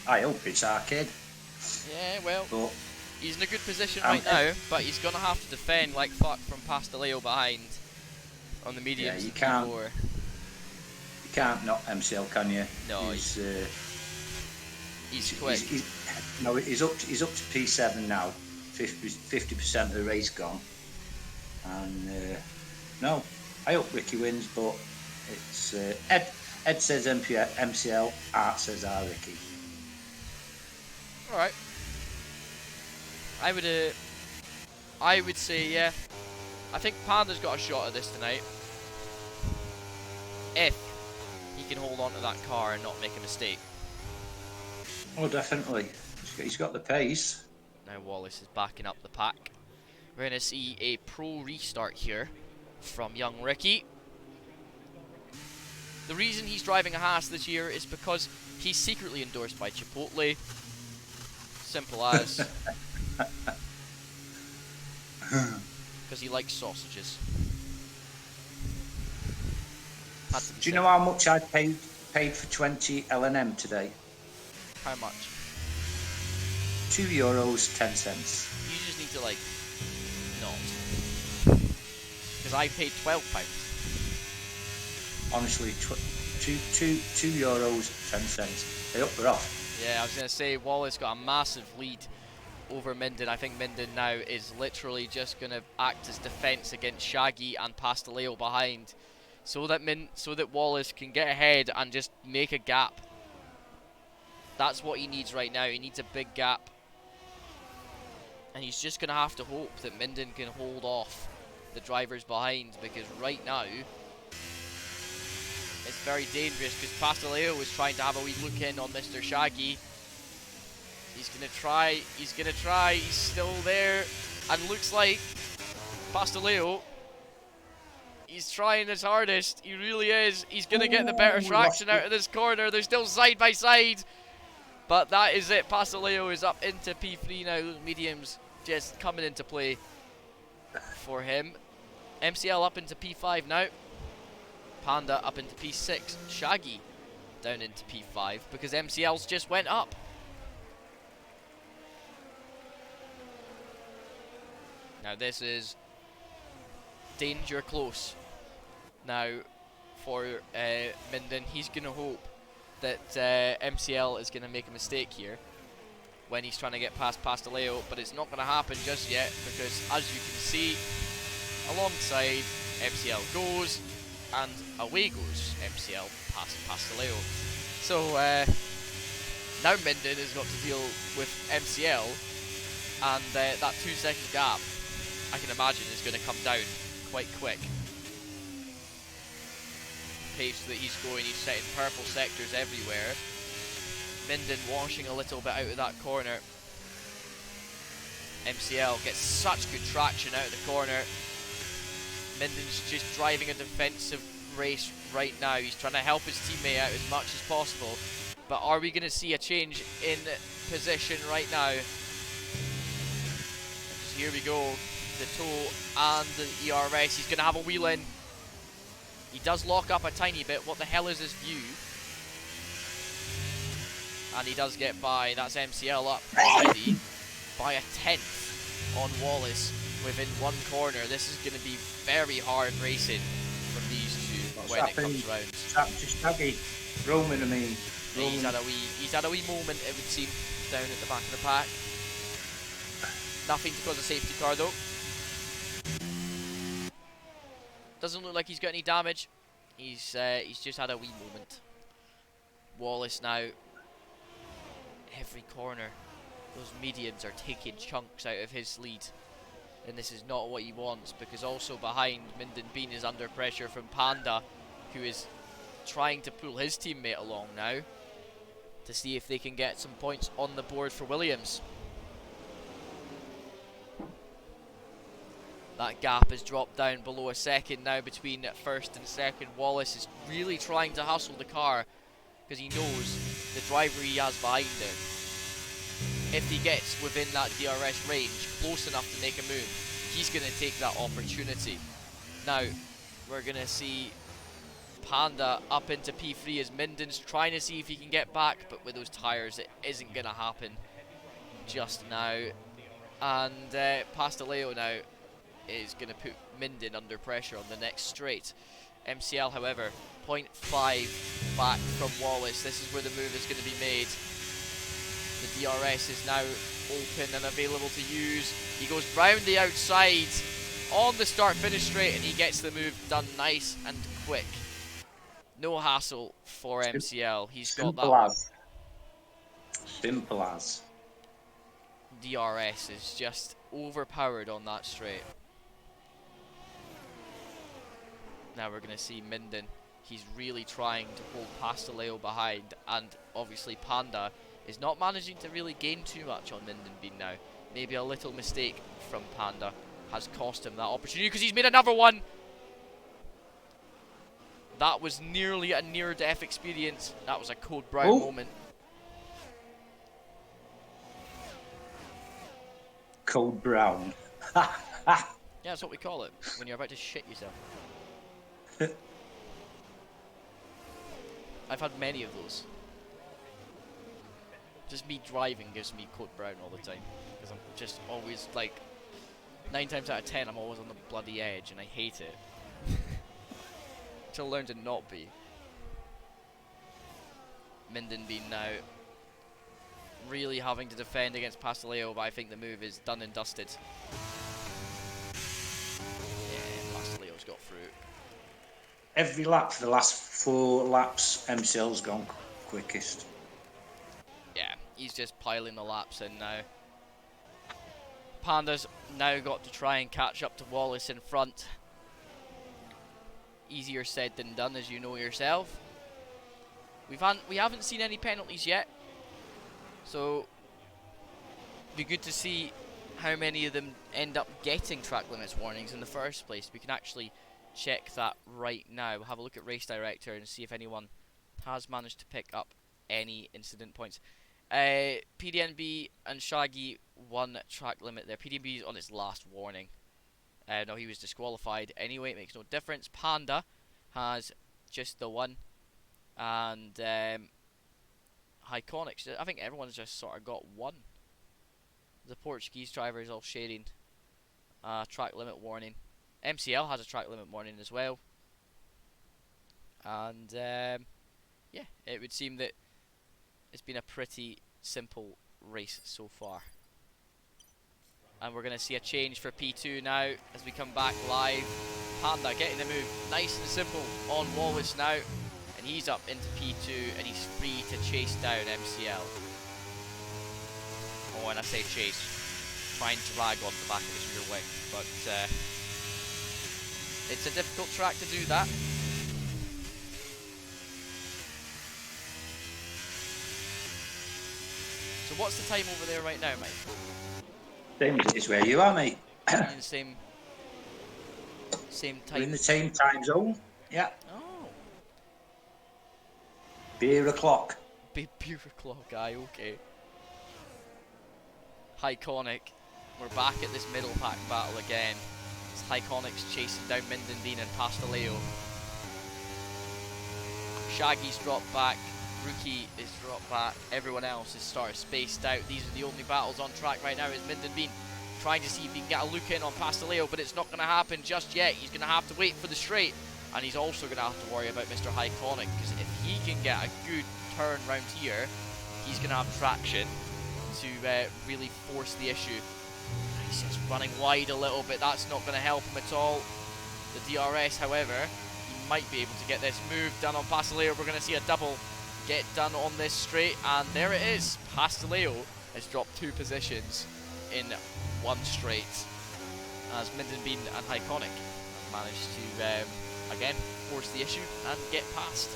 Speaker 2: I hope it's our kid.
Speaker 1: Yeah, well,
Speaker 2: but
Speaker 1: he's in a good position right now, but he's going to have to defend like fuck from Pasteleo behind on the mediums.
Speaker 2: Yeah, you can't knock MCL, can you?
Speaker 1: No, he's quick.
Speaker 2: He's up to P7 now. 50% of the race gone. And no, I hope Ricky wins, but it's Ed says MCL, Art says R Ricky.
Speaker 1: All right. I would say yeah. I think Panda's got a shot at this tonight. If he can hold on to that car and not make a mistake.
Speaker 2: Oh, definitely. He's got the pace.
Speaker 1: Now Wallace is backing up the pack. We're going to see a pro restart here from young Ricky. The reason he's driving a Haas this year is because he's secretly endorsed by Chipotle. Simple as. Because he likes sausages.
Speaker 2: Do you know how much I paid for 20 L&M today?
Speaker 1: How much?
Speaker 2: €2.10.
Speaker 1: You just need to like not. Because I paid £12.
Speaker 2: Honestly, €2.10. They up or off?
Speaker 1: Yeah, I was going to say Wallace got a massive lead over Minden. I think Minden now is literally just going to act as defence against Shaggy and Pasteleo behind, so that Wallace can get ahead and just make a gap. That's what he needs right now. He needs a big gap, and he's just going to have to hope that Minden can hold off the drivers behind, because right now it's very dangerous, because Pasteleo is trying to have a wee look in on Mr. Shaggy. He's going to try, he's still there, and looks like Pasteleo, he's trying his hardest, he really is. He's going to get the better traction out of this corner. They're still side by side, but that is it. Pasteleo is up into P3 now. Those mediums just coming into play for him. MCL up into P5 now. Panda up into P6. Shaggy down into P5 because MCL's just went up. Now this is danger close. Now for Minden, he's going to hope that MCL is going to make a mistake here when he's trying to get past Pasteleo, but it's not going to happen just yet, because as you can see, alongside MCL goes, and away goes MCL past Pasteleo. So now Minden has got to deal with MCL, and that 2-second gap, I can imagine, is going to come down quite quick. Pace that he's going, he's setting purple sectors everywhere. Minden washing a little bit out of that corner. MCL gets such good traction out of the corner. Minden's just driving a defensive race right now. He's trying to help his teammate out as much as possible. But are we going to see a change in position right now? So here we go. The tow and the ERS. He's going to have a wheel in. He does lock up a tiny bit. What the hell is his view? And he does get by. That's MCL up already by a tenth on Wallace within one corner. This is going to be very hard racing from these two when it comes round.
Speaker 2: Staggy. Roman, I mean.
Speaker 1: Yeah, he's had a wee moment, it would seem, down at the back of the pack. Nothing to cause a safety car though. Doesn't look like he's got any damage. He's just had a wee moment. Wallace now. Every corner, those mediums are taking chunks out of his lead, and this is not what he wants, because also behind, Minden Bean is under pressure from Panda, who is trying to pull his teammate along now to see if they can get some points on the board for Williams. That gap has dropped down below a second now between first and second. Wallace is really trying to hustle the car because he knows the driver he has behind him, if he gets within that DRS range, close enough to make a move, he's going to take that opportunity. Now, we're going to see Panda up into P3 as Minden's trying to see if he can get back, but with those tyres it isn't going to happen just now. And Pastaleo now is going to put Minden under pressure on the next straight. MCL, however, 0.5 back from Wallace. This is where the move is going to be made. The DRS is now open and available to use. He goes round the outside on the start-finish straight, and he gets the move done nice and quick. No hassle for MCL. He's got that one.
Speaker 2: Simple as.
Speaker 1: DRS is just overpowered on that straight. Now we're going to see Minden. He's really trying to hold Pastaleo behind, and obviously Panda is not managing to really gain too much on Minden Bean now. Maybe a little mistake from Panda has cost him that opportunity, because he's made another one. That was nearly a near-death experience. That was a Code Brown moment.
Speaker 2: Code Brown.
Speaker 1: Yeah, that's what we call it when you're about to shit yourself. I've had many of those. Just me driving gives me Code Brown all the time, because I'm just always like 9 times out of 10 I'm always on the bloody edge, and I hate it. Till learn to not be. Minden Bean now really having to defend against Pastaleo, but I think the move is done and dusted. Yeah, Pastaleo's got through.
Speaker 2: Every lap for the last 4 laps, MCL's gone quickest.
Speaker 1: Yeah, he's just piling the laps in now. Panda's now got to try and catch up to Wallace in front. Easier said than done, as you know yourself. We haven't seen any penalties yet, so be good to see how many of them end up getting track limits warnings in the first place. We can actually check that right now. We'll have a look at Race Director and see if anyone has managed to pick up any incident points. PDNB and Shaggy, 1 track limit there. PDNB is on its last warning. No, he was disqualified anyway, it makes no difference. Panda has just the 1. And Iconics, I think everyone's just sort of got 1. The Portuguese driver is all sharing track limit warning. MCL has a track limit warning as well. And yeah, it would seem that it's been a pretty simple race so far. And we're going to see a change for P2 now as we come back live. Panda getting the move nice and simple on Wallace now. And he's up into P2 and he's free to chase down MCL. Oh, when I say chase, try and drag on the back of his rear wing. But it's a difficult track to do that. So what's the time over there right now, mate?
Speaker 2: Same as it is where you are, mate.
Speaker 1: Same. Same
Speaker 2: We're in
Speaker 1: time.
Speaker 2: the same time zone. Yeah.
Speaker 1: Oh,
Speaker 2: Beer o'clock.
Speaker 1: beer clock guy. Okay. Iconic. We're back at this middle pack battle again. It's Iconic's chasing down Minden Bean and Pastaleo. Shaggy's dropped back. Rookie is dropped back. Everyone else is sort of spaced out. These are the only battles on track right now. Is Minden Bean trying to see if he can get a look in on Pastaleo, but it's not going to happen just yet. He's going to have to wait for the straight, and he's also going to have to worry about Mr. Iconic, because if he can get a good turn round here, he's going to have traction to really force the issue. He's just running wide a little bit. That's not going to help him at all. The DRS, however, he might be able to get this move done on Pastaleo. We're going to see a double get done on this straight, and there it is. Pastaleo has dropped 2 positions in one straight, as Minden Bean and Iconic managed to again force the issue and get past.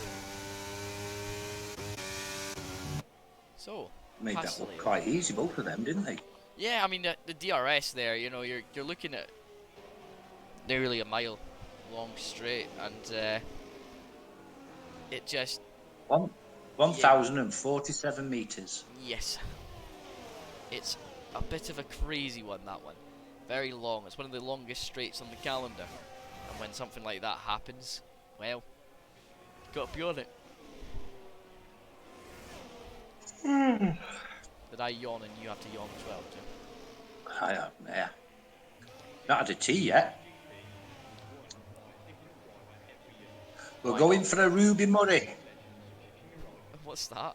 Speaker 1: So
Speaker 2: Made that
Speaker 1: Pastaleo.
Speaker 2: look quite easy, both of them, didn't they?
Speaker 1: Yeah, I mean the DRS there, you know, you're looking at nearly a mile long straight, and it just
Speaker 2: 1,047 meters.
Speaker 1: yes, it's a bit of a crazy one, that one. Very long. It's one of the longest straights on the calendar, and when something like that happens, well, you've got to be on it. Did I yawn and you have to yawn as well, too?
Speaker 2: Yeah. Not had a tea yet. We're going for a Ruby Murray.
Speaker 1: What's that?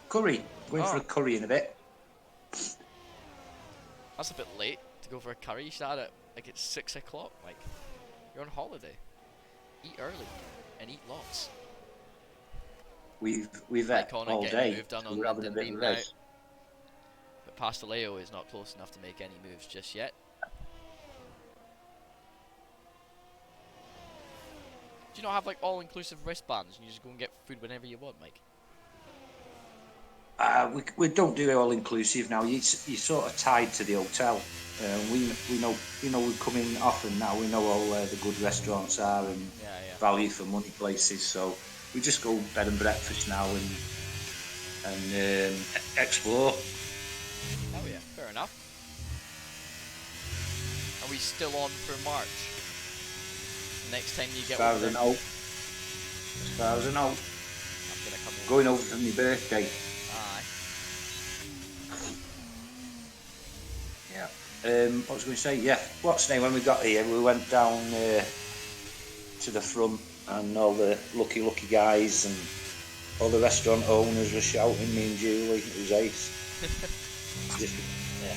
Speaker 2: Curry. Going for
Speaker 1: Oh.
Speaker 2: a curry in a bit.
Speaker 1: That's a bit late to go for a curry. You should have it like it's 6 o'clock. Like, you're on holiday. Eat early and eat lots.
Speaker 2: We've ate
Speaker 1: Iconic
Speaker 2: all
Speaker 1: getting
Speaker 2: day.
Speaker 1: a move done
Speaker 2: So
Speaker 1: on
Speaker 2: we're having a
Speaker 1: Minden
Speaker 2: bit
Speaker 1: Bean
Speaker 2: of
Speaker 1: now.
Speaker 2: race.
Speaker 1: But Pastaleo is not close enough to make any moves just yet. Do you not have like all-inclusive wristbands and you just go and get food whenever you want, Mike?
Speaker 2: We don't do it all inclusive now. You're sort of tied to the hotel. We know we come in often now. We know all where the good restaurants are and value for money places. So we just go bed and breakfast now and explore.
Speaker 1: Oh yeah, fair enough. Are we still on for March? Next time you get
Speaker 2: As far as I know,
Speaker 1: I'm gonna come over.
Speaker 2: going over for my birthday.
Speaker 1: Aye.
Speaker 2: Yeah. What was I going to say? Yeah. What's the name? When we got here, we went down to the front, and all the lucky guys and all the restaurant owners were shouting me and Julie. It was ace. Yeah.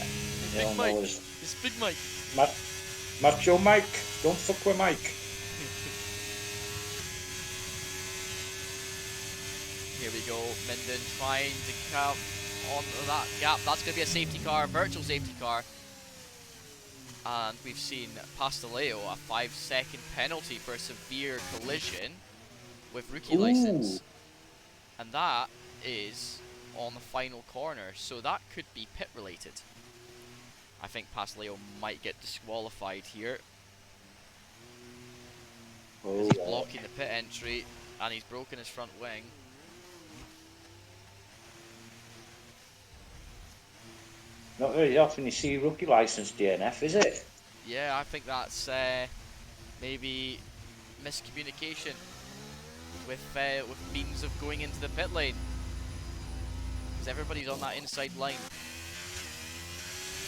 Speaker 1: It's Big Mike. It's Big Mike.
Speaker 2: Macho Mike. Don't fuck with Mike.
Speaker 1: Here we go. Minden trying to come on that gap. That's going to be a safety car, virtual safety car. And we've seen Pastaleo a 5-second penalty for a severe collision with rookie license. And that is on the final corner, so that could be pit related. I think Pastaleo might get disqualified here. He's blocking the pit entry and he's broken his front wing.
Speaker 2: Not very often you see rookie license DNF, is it?
Speaker 1: Yeah, I think that's maybe miscommunication with means of going into the pit lane, because everybody's on that inside line.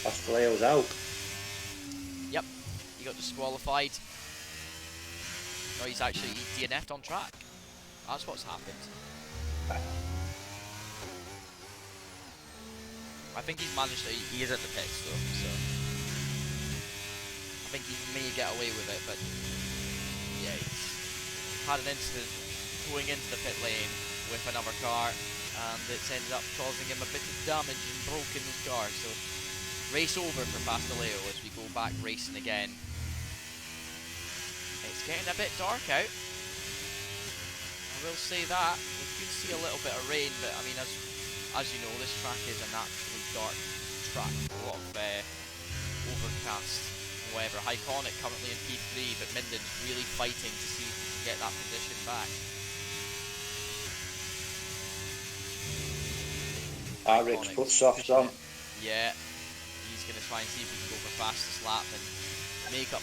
Speaker 2: Pastaleo's out.
Speaker 1: Yep, he got disqualified. No, he's actually DNF'd on track. That's what's happened. I think he's managed to, he is at the pits though, so I think he may get away with it, but yeah, he's had an incident going into the pit lane with another car, and it's ended up causing him a bit of damage and broken his car, so race over for Pastaleo as we go back racing again. It's getting a bit dark out, I will say that. We could see a little bit of rain, but I mean, as you know, this track is a naturally dark track, a lot of overcast However, Iconic currently in P3, but Minden's really fighting to see if he can get that position back.
Speaker 2: Rick's put soft on.
Speaker 1: Yeah, he's going to try and see if he can go for fastest lap and make up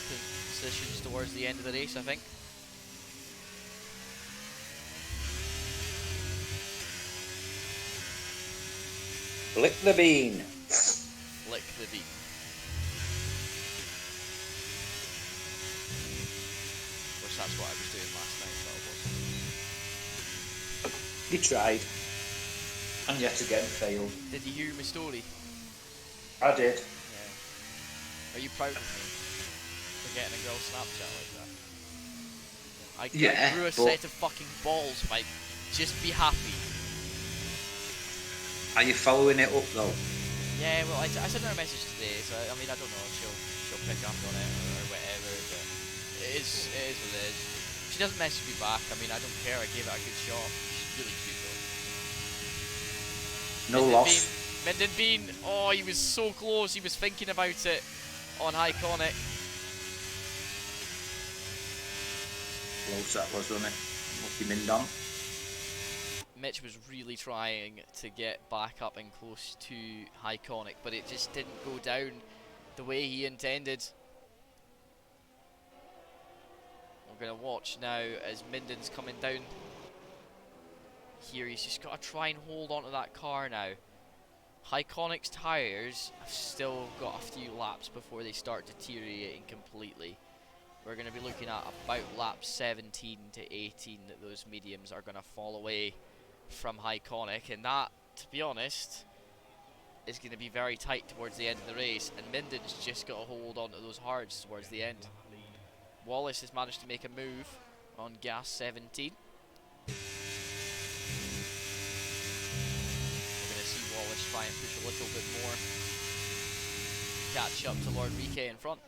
Speaker 1: positions towards the end of the race, I think.
Speaker 2: Lick the bean.
Speaker 1: Lick the bean. Which that's what I was doing last night, but I wasn't.
Speaker 2: You tried. And yet again failed.
Speaker 1: Did you hear my story?
Speaker 2: I did.
Speaker 1: Yeah. Are you proud of me for getting a girl Snapchat like that? I grew a set of fucking balls, Mike. Just be happy.
Speaker 2: Are you following it up though?
Speaker 1: Yeah, well, I sent her a message today, so I mean, I don't know if she'll pick up on it or whatever, but it is what it is. She doesn't message me back, I mean, I don't care, I gave it a good shot. She's really cute though.
Speaker 2: No loss.
Speaker 1: Minden Bean, oh, he was so close, he was thinking about it on Iconic.
Speaker 2: Close that was, wasn't it? Lucky Minden.
Speaker 1: Mitch was really trying to get back up and close to Iconic, but it just didn't go down the way he intended. We're going to watch now as Minden's coming down here. He's just got to try and hold on to that car now. Iconic's tyres have still got a few laps before they start deteriorating completely. We're going to be looking at about lap 17 to 18 that those mediums are going to fall away from Iconic, and that, to be honest, is going to be very tight towards the end of the race, and Minden's just got to hold on to those hards towards the end. Wallace has managed to make a move on gas 17. We're going to see Wallace try and push a little bit more, catch up to Lord VK in front.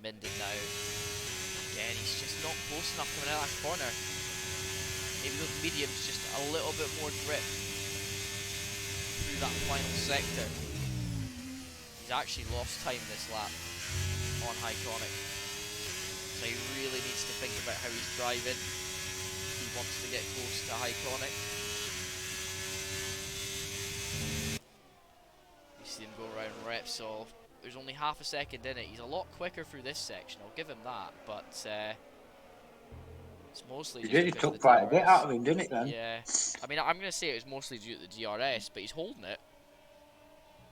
Speaker 1: Minden now, again, he's just not close enough coming out of that corner. Maybe those mediums just a little bit more grip through that final sector. He's actually lost time this lap on Iconic, so he really needs to think about how he's driving. He wants to get close to Iconic. You see him go around Repsol. There's only half a second in it. He's a lot quicker through this section, I'll give him that, but it's mostly just
Speaker 2: really took quite a bit out of him, didn't it then?
Speaker 1: Yeah. I mean, I'm going to say it was mostly due to the DRS, but he's holding it.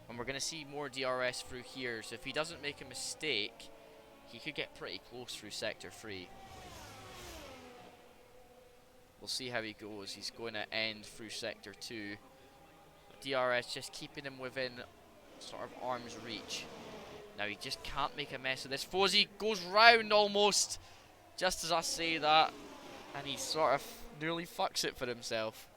Speaker 1: And we're going to see more DRS through here, so if he doesn't make a mistake, he could get pretty close through Sector 3. We'll see how he goes. He's going to end through Sector 2. DRS just keeping him within sort of arm's reach. Now he just can't make a mess of this. Fozzie goes round almost, just as I say that, and he sort of nearly fucks it for himself.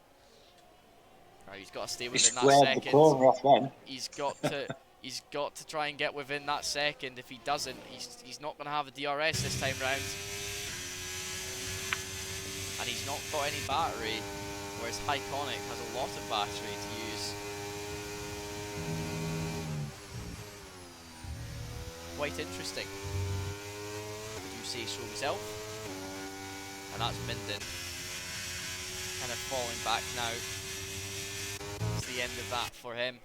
Speaker 1: Right, he's got to stay within that second.
Speaker 2: The corner off then.
Speaker 1: He's got to try and get within that second. If he doesn't, he's not going to have a DRS this time round. And he's not got any battery, whereas Iconic has a lot of battery to use. Quite interesting. Do say so himself. And that's Minden kind of falling back now. It's the end of that for him.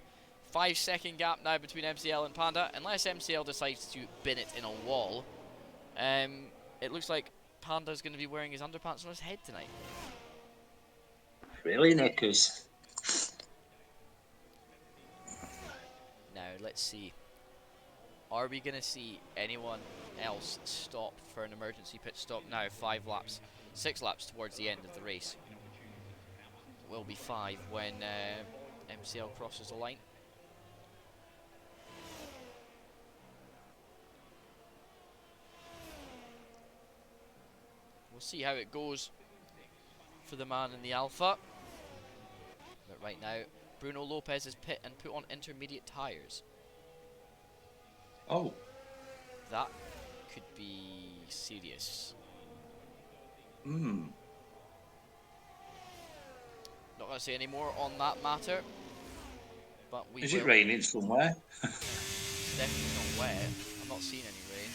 Speaker 1: 5-second gap now between MCL and Panda. Unless MCL decides to bin it in a wall, it looks like Panda's going to be wearing his underpants on his head tonight.
Speaker 2: Really, knickers?
Speaker 1: Now, let's see. Are we going to see anyone else stop for an emergency pit stop now? 6 laps towards the end of the race. It will be 5 when MCL crosses the line. We'll see how it goes for the man in the Alpha. But right now, Bruno Lopez is pit and put on intermediate tyres.
Speaker 2: Oh.
Speaker 1: That could be serious.
Speaker 2: Hmm.
Speaker 1: Not going to say any more on that matter. But
Speaker 2: Is it raining somewhere?
Speaker 1: It's definitely not wet. I'm not seeing any rain.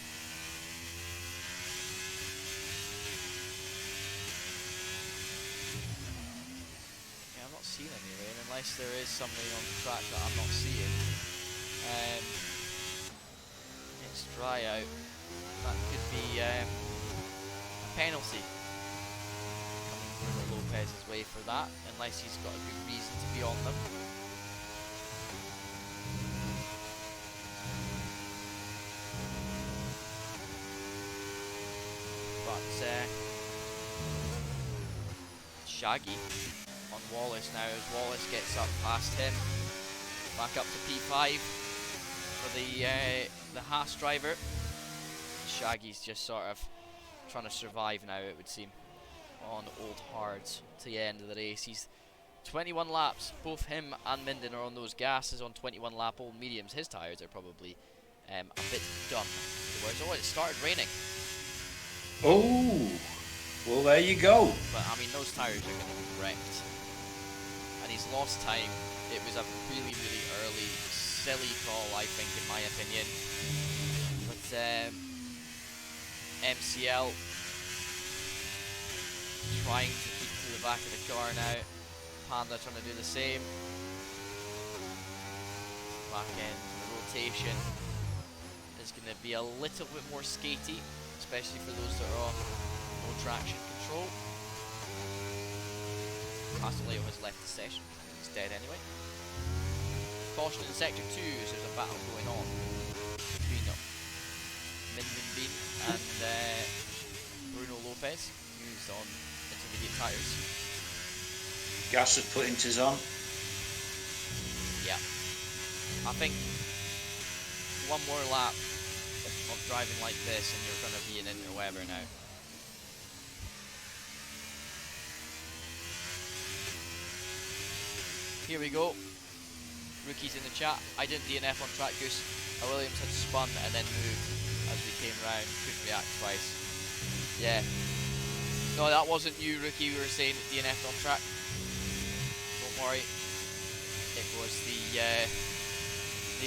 Speaker 1: Yeah, I'm not seeing any rain unless there is something on the track that I'm not seeing. It's dry out. That could be a penalty coming Bruno Lopez's way for that, unless he's got a good reason to be on them. But Shaggy on Wallace now as Wallace gets up past him, back up to P5 for the Haas driver. Shaggy's just sort of trying to survive now, it would seem, on old hards to the end of the race. He's 21 laps. Both him and Minden are on those gases on 21 lap old mediums. His tyres are probably a bit done. Oh, it started raining.
Speaker 2: Oh, well, there you go.
Speaker 1: But I mean, those tyres are going to be wrecked. And he's lost time. It was a really, really early, silly call, I think, in my opinion. But MCL trying to keep to the back of the car now. Panda trying to do the same. Back end, the rotation is going to be a little bit more skatey, especially for those that are on no traction control. Castelleo has left the session. He's dead anyway. Caution in sector 2, so there's a battle going on between Minden Bean and Bruno Lopez, who's on intermediate tyres.
Speaker 2: Gas has put into on.
Speaker 1: Yeah. I think one more lap of driving like this and you're going to be in interweather now. Here we go. Rookies in the chat. I didn't DNF on track, Goose. Williams had spun and then moved as we came round. Couldn't react twice. Yeah. No, that wasn't you, Rookie. We were saying DNF on track. Don't worry. It was the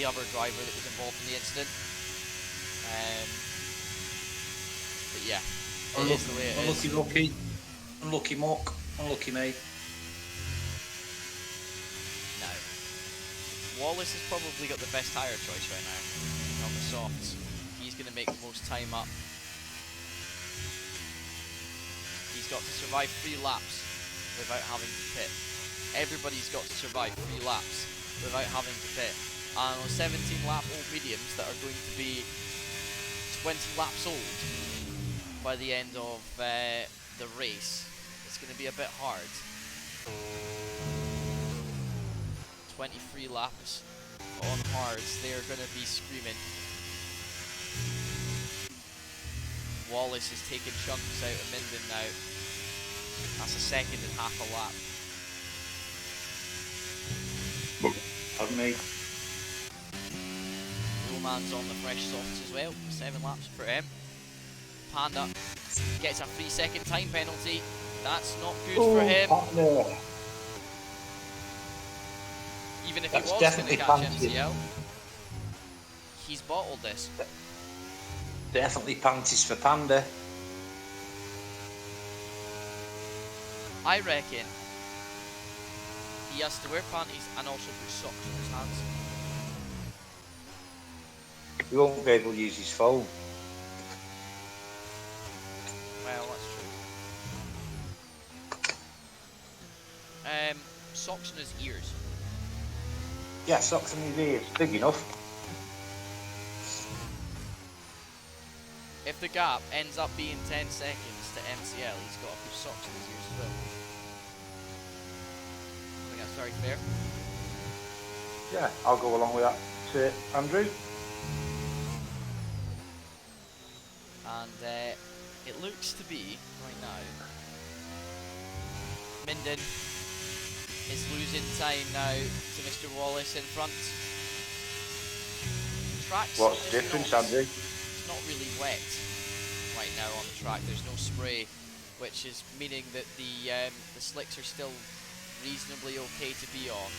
Speaker 1: other driver that was involved in the incident. But yeah, it is the way it is.
Speaker 2: Unlucky Rocky. Unlucky Mock. Unlucky me.
Speaker 1: No. Wallace has probably got the best tyre choice right now on the softs. He's going to make the most time up. He's got to survive 3 laps without having to pit. Everybody's got to survive 3 laps without having to pit. And on 17 lap old mediums that are going to be 20 laps old by the end of the race, it's going to be a bit hard. 23 laps on hards, they're going to be screaming. Wallace is taking chunks out of Minden now. That's a second and half a lap.
Speaker 2: Pardon me.
Speaker 1: Roman's on the fresh softs as well. 7 laps for him. Panda gets a 3-second time penalty. That's not good for him.
Speaker 2: Panda.
Speaker 1: Even if
Speaker 2: That's
Speaker 1: he was going to catch
Speaker 2: panty.
Speaker 1: MCL, he's bottled this.
Speaker 2: Definitely panties for Panda.
Speaker 1: I reckon he has to wear panties and also put socks on his hands.
Speaker 2: He won't be able to use his phone.
Speaker 1: Well, that's true. Socks on his ears.
Speaker 2: Yeah, socks on his ears. Big enough.
Speaker 1: If the gap ends up being 10 seconds to MCL, he's got to put socks on his ears as well. I think that's very fair.
Speaker 2: Yeah, I'll go along with that, Andrew.
Speaker 1: And it looks to be, right now, Minden is losing time now to Mr. Wallace in front. Track's
Speaker 2: What's the difference, Andrew?
Speaker 1: It's not really wet right now on the track. There's no spray, which is meaning that the slicks are still reasonably okay to be on.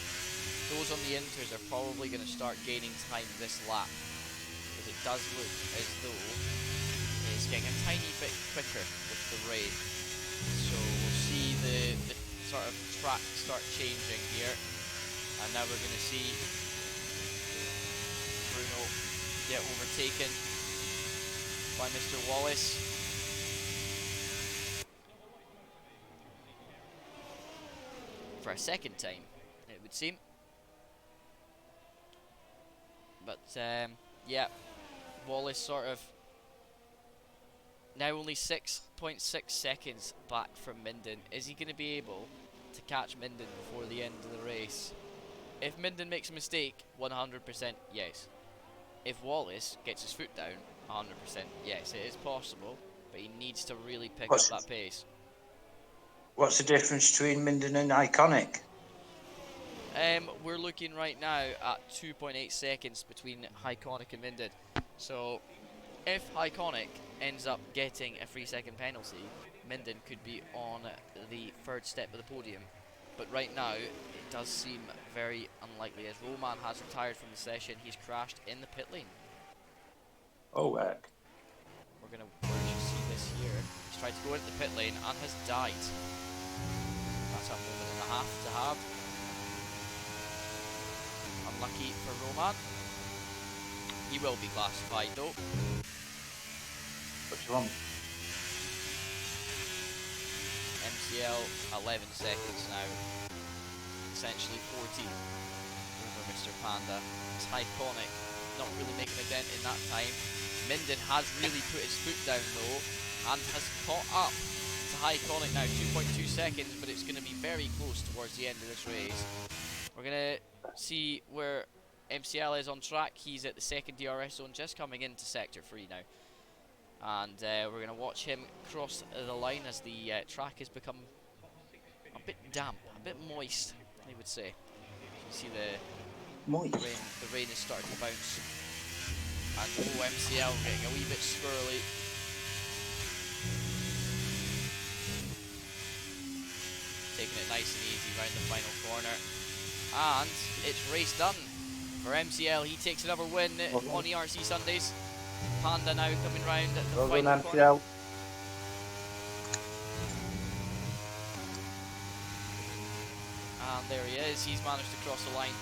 Speaker 1: Those on the inters are probably going to start gaining time this lap. does look as though it's getting a tiny bit quicker with the rain. So we'll see the sort of track start changing here. And now we're going to see Bruno get overtaken by Mr. Wallace. For a second time, it would seem. But, yeah, Wallace sort of now only 6.6 seconds back from Minden. Is he going to be able to catch Minden before the end of the race? If Minden makes a mistake, 100% yes. If Wallace gets his foot down, 100% yes. It is possible, but he needs to really pick up that pace.
Speaker 2: What's the difference between Minden and Iconic?
Speaker 1: We're looking right now at 2.8 seconds between Iconic and Minden. So, if Iconic ends up getting a 3-second penalty, Minden could be on the third step of the podium. But right now, it does seem very unlikely, as Roman has retired from the session. He's crashed in the pit lane.
Speaker 2: Oh, heck.
Speaker 1: We're going to see this here. He's tried to go into the pit lane and has died. That's a moment and a half to have. Unlucky for Roman. He will be classified though.
Speaker 2: What's wrong?
Speaker 1: MCL 11 seconds now. Essentially 14 over Mr. Panda. It's Iconic not really making a dent in that time. Minden has really put his foot down though and has caught up to Iconic now. 2.2 seconds, but it's going to be very close towards the end of this race. We're going to see where MCL is on track. He's at the second DRS zone, just coming into sector 3 now. And we're going to watch him cross the line as the track has become a bit damp, a bit moist, I would say. You can see the rain is starting to bounce. And MCL getting a wee bit squirrely. Taking it nice and easy round the final corner. And it's race done for MCL. He takes another win on ERC Sundays. Panda now coming round at the final corner. And there he is. He's managed to cross the line.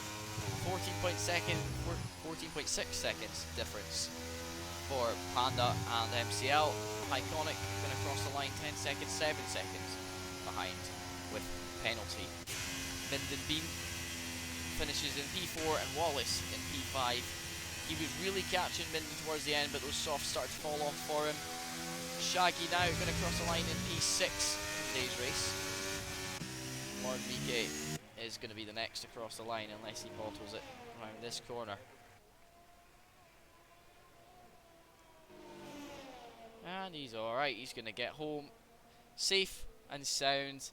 Speaker 1: 14.6 seconds difference for Panda and MCL. Iconic going to cross the line 10 seconds, 7 seconds behind with penalty. Minden Beam finishes in P4 and Wallace in P5. He was really catching Minden towards the end, but those softs started to fall off for him. Shaggy now going to cross the line in P6 in today's race. Lord VK is going to be the next to cross the line unless he bottles it around this corner. And he's alright, he's going to get home safe and sound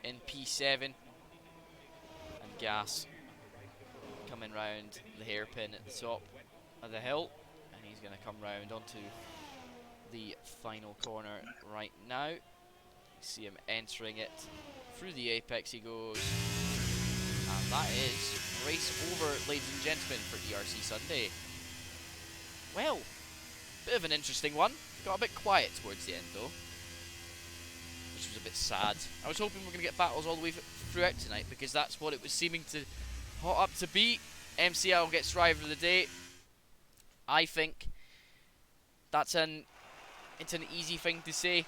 Speaker 1: in P7. And Gas coming round the hairpin at the top of the hill, and he's going to come round onto the final corner right now. You see him entering it through the apex. He goes, and that is race over, ladies and gentlemen, for ERC Sunday. Well, bit of an interesting one. Got a bit quiet towards the end though, which was a bit sad. I was hoping we were going to get battles all the way throughout tonight, because that's what it was seeming to hot up to be. MCL gets driver of the day. I think it's an easy thing to say.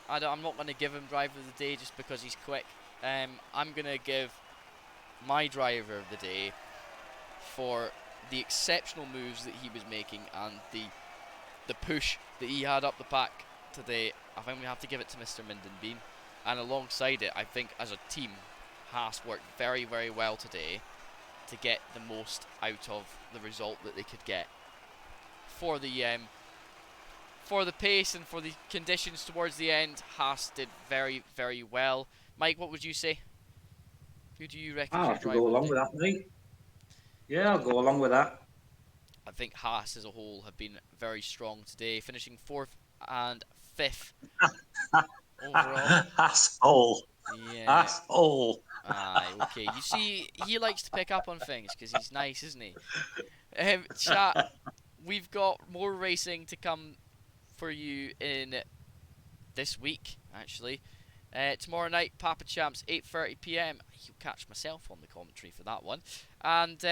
Speaker 1: I'm not going to give him driver of the day just because he's quick. I'm going to give my driver of the day for the exceptional moves that he was making and the push that he had up the pack today. I think we have to give it to Mr. Minden Bean. And alongside it, I think as a team, Haas worked very, very well today to get the most out of the result that they could get. For the pace and for the conditions towards the end, Haas did very, very well. Mike, what would you say? Who do you reckon?
Speaker 2: I'll have to go along with that, mate. Yeah, I'll go along with that.
Speaker 1: I think Haas as a whole have been very strong today, finishing 4th and 5th overall.
Speaker 2: Asshole.
Speaker 1: Yeah.
Speaker 2: Asshole.
Speaker 1: Aye, okay. You see, he likes to pick up on things because he's nice, isn't he? Chat, we've got more racing to come for you in this week, actually. Tomorrow night, Papa Champs, 8:30 p.m. You'll catch myself on the commentary for that one. And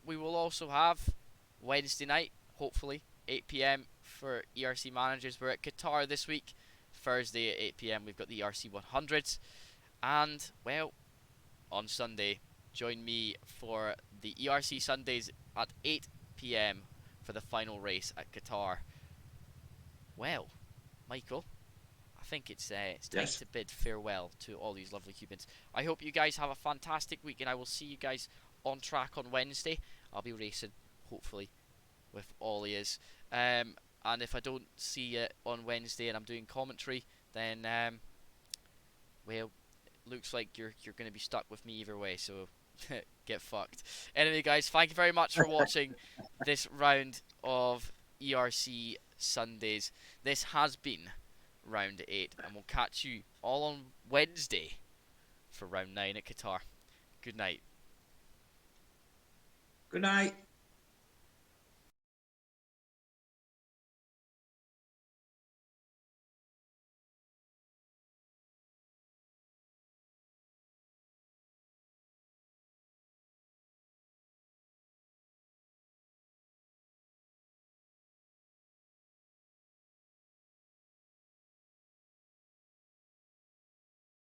Speaker 1: we will also have Wednesday night, hopefully, 8 p.m. for ERC managers. We're at Qatar this week. Thursday at 8 p.m. we've got the ERC 100s. And, well, on Sunday, join me for the ERC Sundays at 8 p.m. for the final race at Qatar. Well, Michael, I think it's time
Speaker 2: Yes.
Speaker 1: to bid farewell to all these lovely Cubans. I hope you guys have a fantastic week, and I will see you guys on track on Wednesday. I'll be racing, hopefully, with Ollie is. And if I don't see you on Wednesday and I'm doing commentary, then well, looks like you're going to be stuck with me either way. So get fucked. Anyway, guys, thank you very much for watching this round of ERC Sundays. This has been round 8, and we'll catch you all on Wednesday for round 9 at Qatar. Good night.
Speaker 2: Good night.